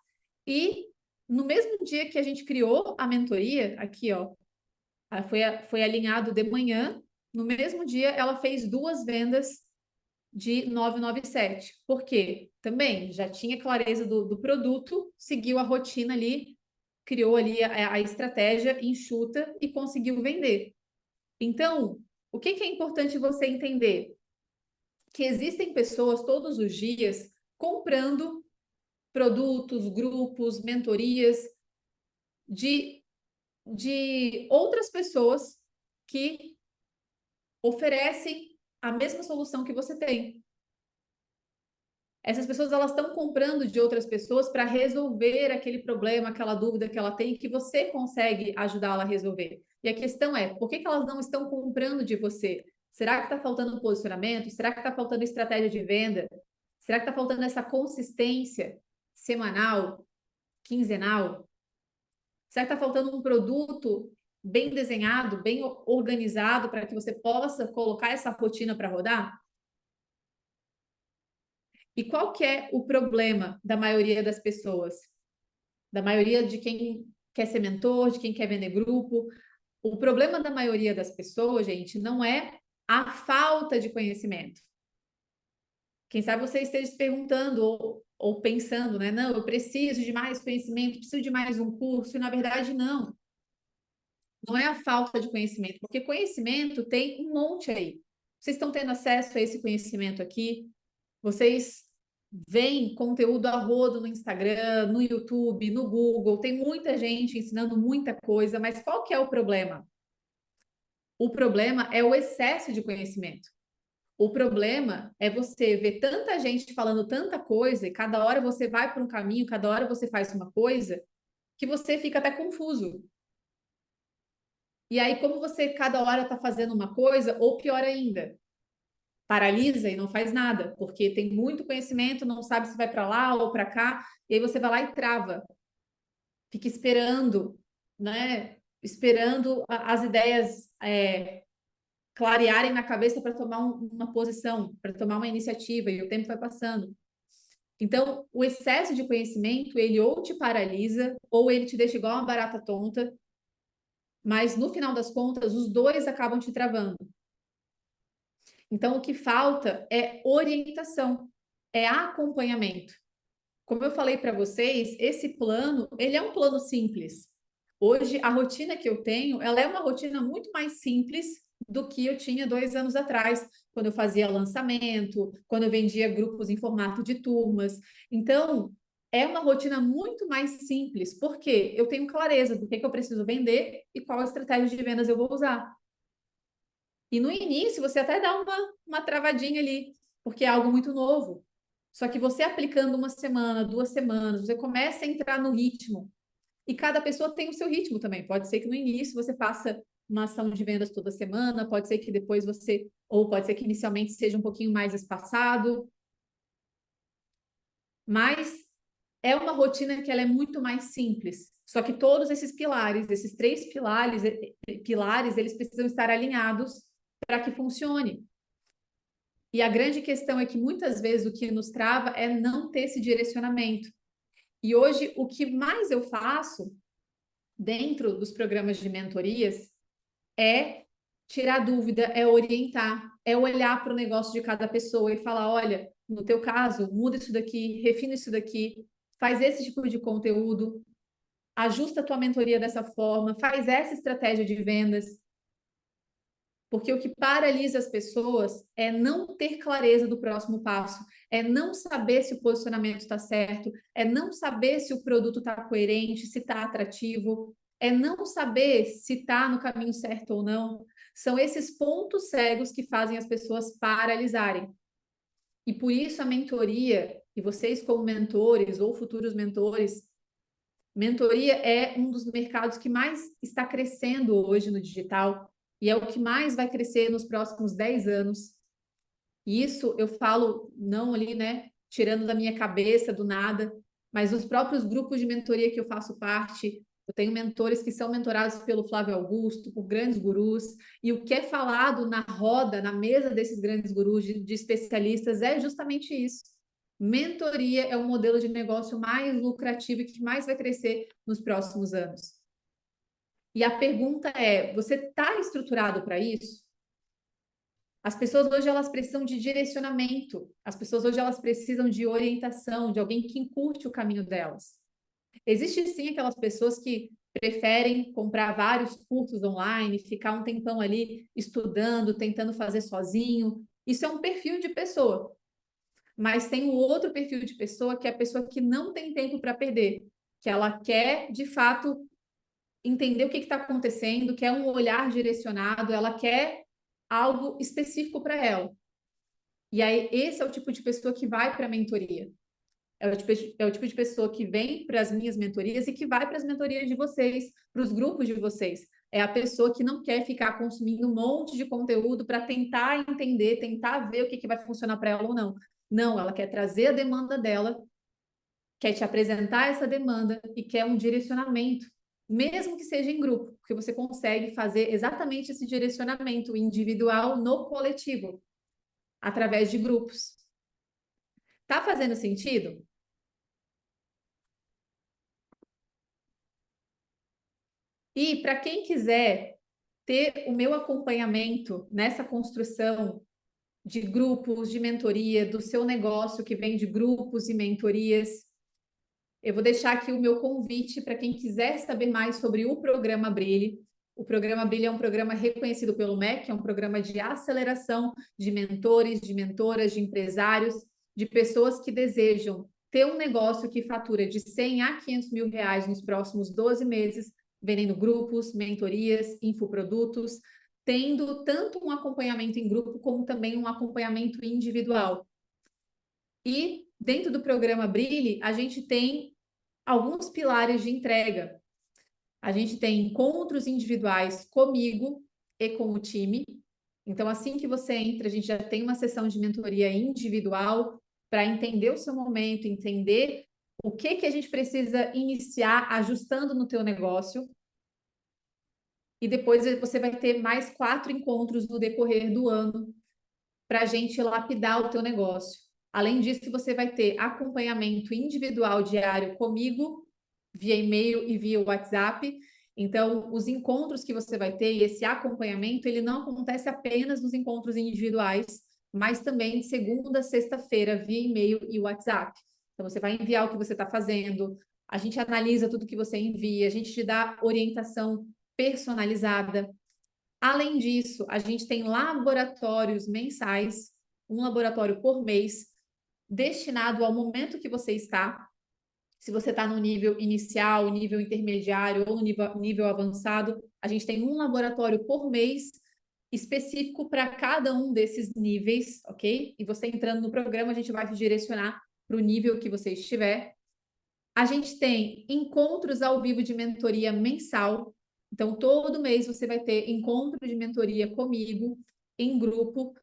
E no mesmo dia que a gente criou a mentoria, aqui, ó, foi alinhado de manhã, no mesmo dia ela fez 2 vendas de 997. Por quê? Também já tinha clareza do produto, seguiu a rotina ali, criou ali a estratégia enxuta e conseguiu vender. Então, o que é importante você entender? Que existem pessoas todos os dias comprando produtos, grupos, mentorias de, de outras pessoas que oferecem a mesma solução que você tem. Essas pessoas elas estão comprando de outras pessoas para resolver aquele problema, aquela dúvida que ela tem, que você consegue ajudá-la a resolver. E a questão é, por que elas não estão comprando de você? Será que está faltando posicionamento? Será que está faltando estratégia de venda? Será que está faltando essa consistência semanal, quinzenal? Será que está faltando um produto bem desenhado, bem organizado para que você possa colocar essa rotina para rodar? E qual que é o problema da maioria das pessoas? Da maioria de quem quer ser mentor, de quem quer vender grupo? O problema da maioria das pessoas, gente, não é a falta de conhecimento. Quem sabe você esteja se perguntando ou pensando, né? Não, eu preciso de mais conhecimento, preciso de mais um curso, e na verdade não. Não é a falta de conhecimento, porque conhecimento tem um monte aí. Vocês estão tendo acesso a esse conhecimento aqui? Vocês veem conteúdo a rodo no Instagram, no YouTube, no Google, tem muita gente ensinando muita coisa, mas qual que é o problema? O problema é o excesso de conhecimento. O problema é você ver tanta gente falando tanta coisa e cada hora você vai por um caminho, cada hora você faz uma coisa, que você fica até confuso. E aí, como você cada hora está fazendo uma coisa, ou pior ainda, paralisa e não faz nada, porque tem muito conhecimento, não sabe se vai para lá ou para cá, e aí você vai lá e trava, fica esperando, né? Esperando as ideias clarearem na cabeça para tomar uma posição, para tomar uma iniciativa, e o tempo vai passando. Então, o excesso de conhecimento, ele ou te paralisa, ou ele te deixa igual uma barata tonta, mas no final das contas, os dois acabam te travando. Então, o que falta é orientação, é acompanhamento. Como eu falei para vocês, esse plano, ele é um plano simples. Hoje, a rotina que eu tenho, ela é uma rotina muito mais simples do que eu tinha 2 anos atrás, quando eu fazia lançamento, quando eu vendia grupos em formato de turmas. Então, é uma rotina muito mais simples, porque eu tenho clareza do que eu preciso vender e qual a estratégia de vendas eu vou usar. E no início você até dá uma travadinha ali, porque é algo muito novo. Só que você aplicando uma semana, 2 semanas, você começa a entrar no ritmo. E cada pessoa tem o seu ritmo também. Pode ser que no início você faça uma ação de vendas toda semana, pode ser que depois você, ou pode ser que inicialmente seja um pouquinho mais espaçado. Mas é uma rotina que ela é muito mais simples. Só que todos esses pilares, esses 3 pilares, eles precisam estar alinhados para que funcione. E a grande questão é que muitas vezes o que nos trava é não ter esse direcionamento. E hoje o que mais eu faço dentro dos programas de mentorias é tirar dúvida, é orientar, é olhar para o negócio de cada pessoa e falar, olha, no teu caso, muda isso daqui, refina isso daqui, faz esse tipo de conteúdo, ajusta a tua mentoria dessa forma, faz essa estratégia de vendas. Porque o que paralisa as pessoas é não ter clareza do próximo passo, é não saber se o posicionamento está certo, é não saber se o produto está coerente, se está atrativo, é não saber se está no caminho certo ou não. São esses pontos cegos que fazem as pessoas paralisarem. E por isso a mentoria, e vocês como mentores ou futuros mentores, mentoria é um dos mercados que mais está crescendo hoje no digital e é o que mais vai crescer nos próximos 10 anos. E isso eu falo não ali, né, tirando da minha cabeça do nada, mas os próprios grupos de mentoria que eu faço parte, eu tenho mentores que são mentorados pelo Flávio Augusto, por grandes gurus, e o que é falado na roda, na mesa desses grandes gurus, de especialistas, é justamente isso. Mentoria é o modelo de negócio mais lucrativo e que mais vai crescer nos próximos anos. E a pergunta é: você está estruturado para isso? As pessoas hoje elas precisam de direcionamento, as pessoas hoje elas precisam de orientação, de alguém que encurte o caminho delas. Existe sim aquelas pessoas que preferem comprar vários cursos online, ficar um tempão ali estudando, tentando fazer sozinho. Isso é um perfil de pessoa. Mas tem um outro perfil de pessoa que é a pessoa que não tem tempo para perder, que ela quer, de fato, entender o que está acontecendo, quer um olhar direcionado, ela quer algo específico para ela. E aí, esse é o tipo de pessoa que vai para a mentoria. É o tipo de pessoa que vem para as minhas mentorias e que vai para as mentorias de vocês, para os grupos de vocês. É a pessoa que não quer ficar consumindo um monte de conteúdo para tentar entender, tentar ver o que vai funcionar para ela ou não. Não, ela quer trazer a demanda dela, quer te apresentar essa demanda e quer um direcionamento, mesmo que seja em grupo, porque você consegue fazer exatamente esse direcionamento individual no coletivo, através de grupos. Tá fazendo sentido? E para quem quiser ter o meu acompanhamento nessa construção de grupos, de mentoria, do seu negócio que vem de grupos e mentorias, eu vou deixar aqui o meu convite para quem quiser saber mais sobre o programa Brilhe. O programa Brilhe é um programa reconhecido pelo MEC, é um programa de aceleração de mentores, de mentoras, de empresários, de pessoas que desejam ter um negócio que fatura de 100 a 500 mil reais nos próximos 12 meses, vendendo grupos, mentorias, infoprodutos, tendo tanto um acompanhamento em grupo como também um acompanhamento individual. E dentro do programa Brilhe, a gente tem alguns pilares de entrega. A gente tem encontros individuais comigo e com o time. Então, assim que você entra, a gente já tem uma sessão de mentoria individual para entender o seu momento, entender o que a gente precisa iniciar ajustando no teu negócio. E depois você vai ter mais 4 encontros no decorrer do ano para a gente lapidar o teu negócio. Além disso, você vai ter acompanhamento individual diário comigo, via e-mail e via WhatsApp. Então, os encontros que você vai ter e esse acompanhamento, ele não acontece apenas nos encontros individuais, mas também de segunda a sexta-feira, via e-mail e WhatsApp. Então, você vai enviar o que você está fazendo, a gente analisa tudo que você envia, a gente te dá orientação personalizada. Além disso, a gente tem laboratórios mensais, um laboratório por mês, destinado ao momento que você está. Se você está no nível inicial, nível intermediário ou no nível avançado, a gente tem um laboratório por mês específico para cada um desses níveis, ok? E você entrando no programa, a gente vai te direcionar para o nível que você estiver. A gente tem encontros ao vivo de mentoria mensal. Então, todo mês você vai ter encontro de mentoria comigo, em grupo,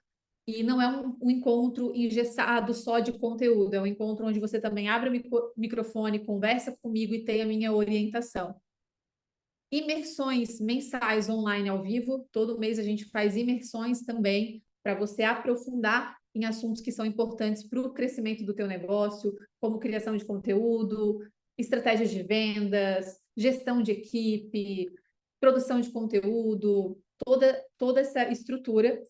e não é um encontro engessado só de conteúdo, é um encontro onde você também abre o microfone, conversa comigo e tem a minha orientação. Imersões mensais online ao vivo, todo mês a gente faz imersões também para você aprofundar em assuntos que são importantes para o crescimento do teu negócio, como criação de conteúdo, estratégias de vendas, gestão de equipe, produção de conteúdo, toda essa estrutura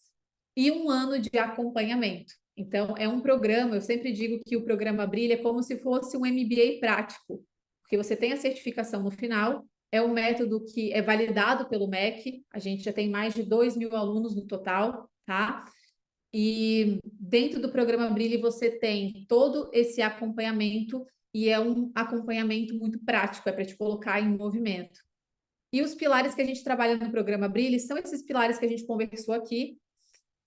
e um ano de acompanhamento. Então, é um programa, eu sempre digo que o programa Brilha é como se fosse um MBA prático, porque você tem a certificação no final, é um método que é validado pelo MEC, a gente já tem mais de 2.000 alunos no total, tá? E dentro do programa Brilhe você tem todo esse acompanhamento e é um acompanhamento muito prático, é para te colocar em movimento. E os pilares que a gente trabalha no programa Brilhe são esses pilares que a gente conversou aqui.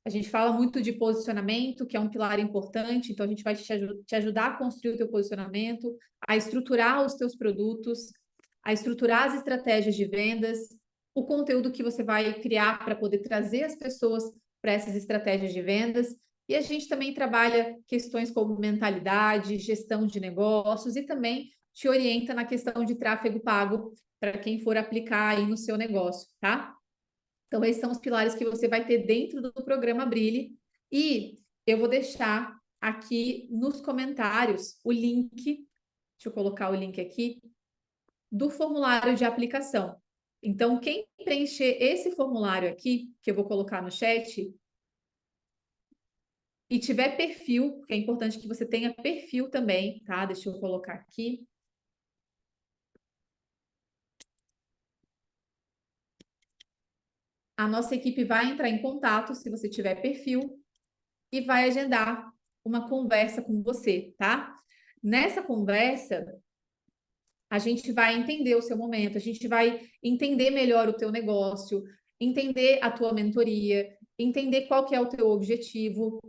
A gente fala muito de posicionamento, que é um pilar importante, então a gente vai te ajudar a construir o teu posicionamento, a estruturar os teus produtos, a estruturar as estratégias de vendas, o conteúdo que você vai criar para poder trazer as pessoas para essas estratégias de vendas. E a gente também trabalha questões como mentalidade, gestão de negócios e também te orienta na questão de tráfego pago para quem for aplicar aí no seu negócio, tá? Então, esses são os pilares que você vai ter dentro do programa Brilhe. E eu vou deixar aqui nos comentários o link, deixa eu colocar o link aqui, do formulário de aplicação. Então, quem preencher esse formulário aqui, que eu vou colocar no chat, e tiver perfil, porque é importante que você tenha perfil também, tá? Deixa eu colocar aqui. A nossa equipe vai entrar em contato, se você tiver perfil, e vai agendar uma conversa com você, tá? Nessa conversa, a gente vai entender o seu momento, a gente vai entender melhor o teu negócio, entender a tua mentoria, entender qual que é o teu objetivo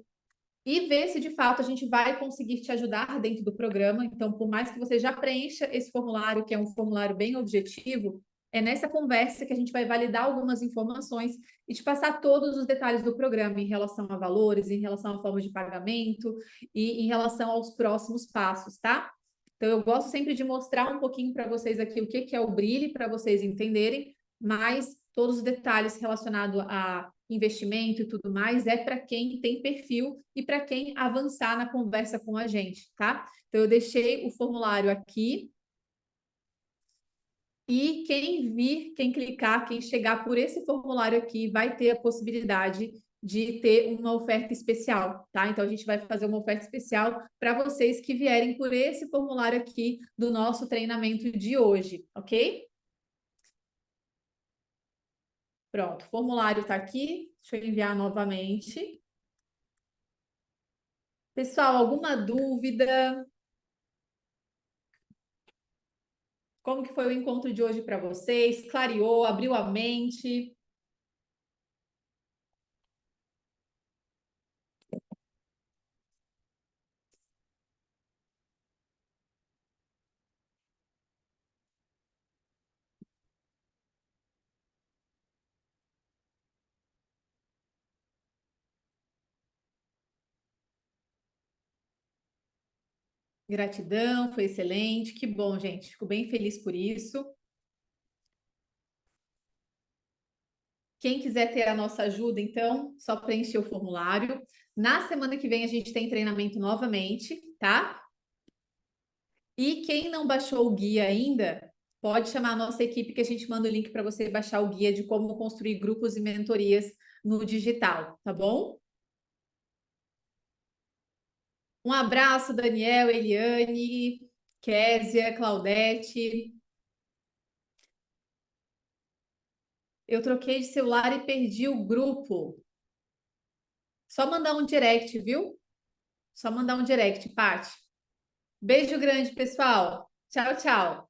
e ver se de fato a gente vai conseguir te ajudar dentro do programa. Então, por mais que você já preencha esse formulário, que é um formulário bem objetivo, é nessa conversa que a gente vai validar algumas informações e te passar todos os detalhes do programa em relação a valores, em relação à forma de pagamento e em relação aos próximos passos, tá? Então, eu gosto sempre de mostrar um pouquinho para vocês aqui o que é o Brilhe, para vocês entenderem, mas todos os detalhes relacionados a investimento e tudo mais é para quem tem perfil e para quem avançar na conversa com a gente, tá? Então, eu deixei o formulário aqui. E quem vir, quem clicar, quem chegar por esse formulário aqui, vai ter a possibilidade de ter uma oferta especial, tá? Então, a gente vai fazer uma oferta especial para vocês que vierem por esse formulário aqui do nosso treinamento de hoje, ok? Pronto, o formulário está aqui. Deixa eu enviar novamente. Pessoal, alguma dúvida? Como que foi o encontro de hoje para vocês? Clareou, abriu a mente? Gratidão, foi excelente. Que bom, gente. Fico bem feliz por isso. Quem quiser ter a nossa ajuda, então, só preencher o formulário. Na semana que vem a gente tem treinamento novamente, tá? E quem não baixou o guia ainda, pode chamar a nossa equipe que a gente manda o link para você baixar o guia de como construir grupos e mentorias no digital, tá bom? Um abraço, Daniel, Eliane, Késia, Claudete. Eu troquei de celular e perdi o grupo. Só mandar um direct, viu? Só mandar um direct, Paty. Beijo grande, pessoal. Tchau, tchau.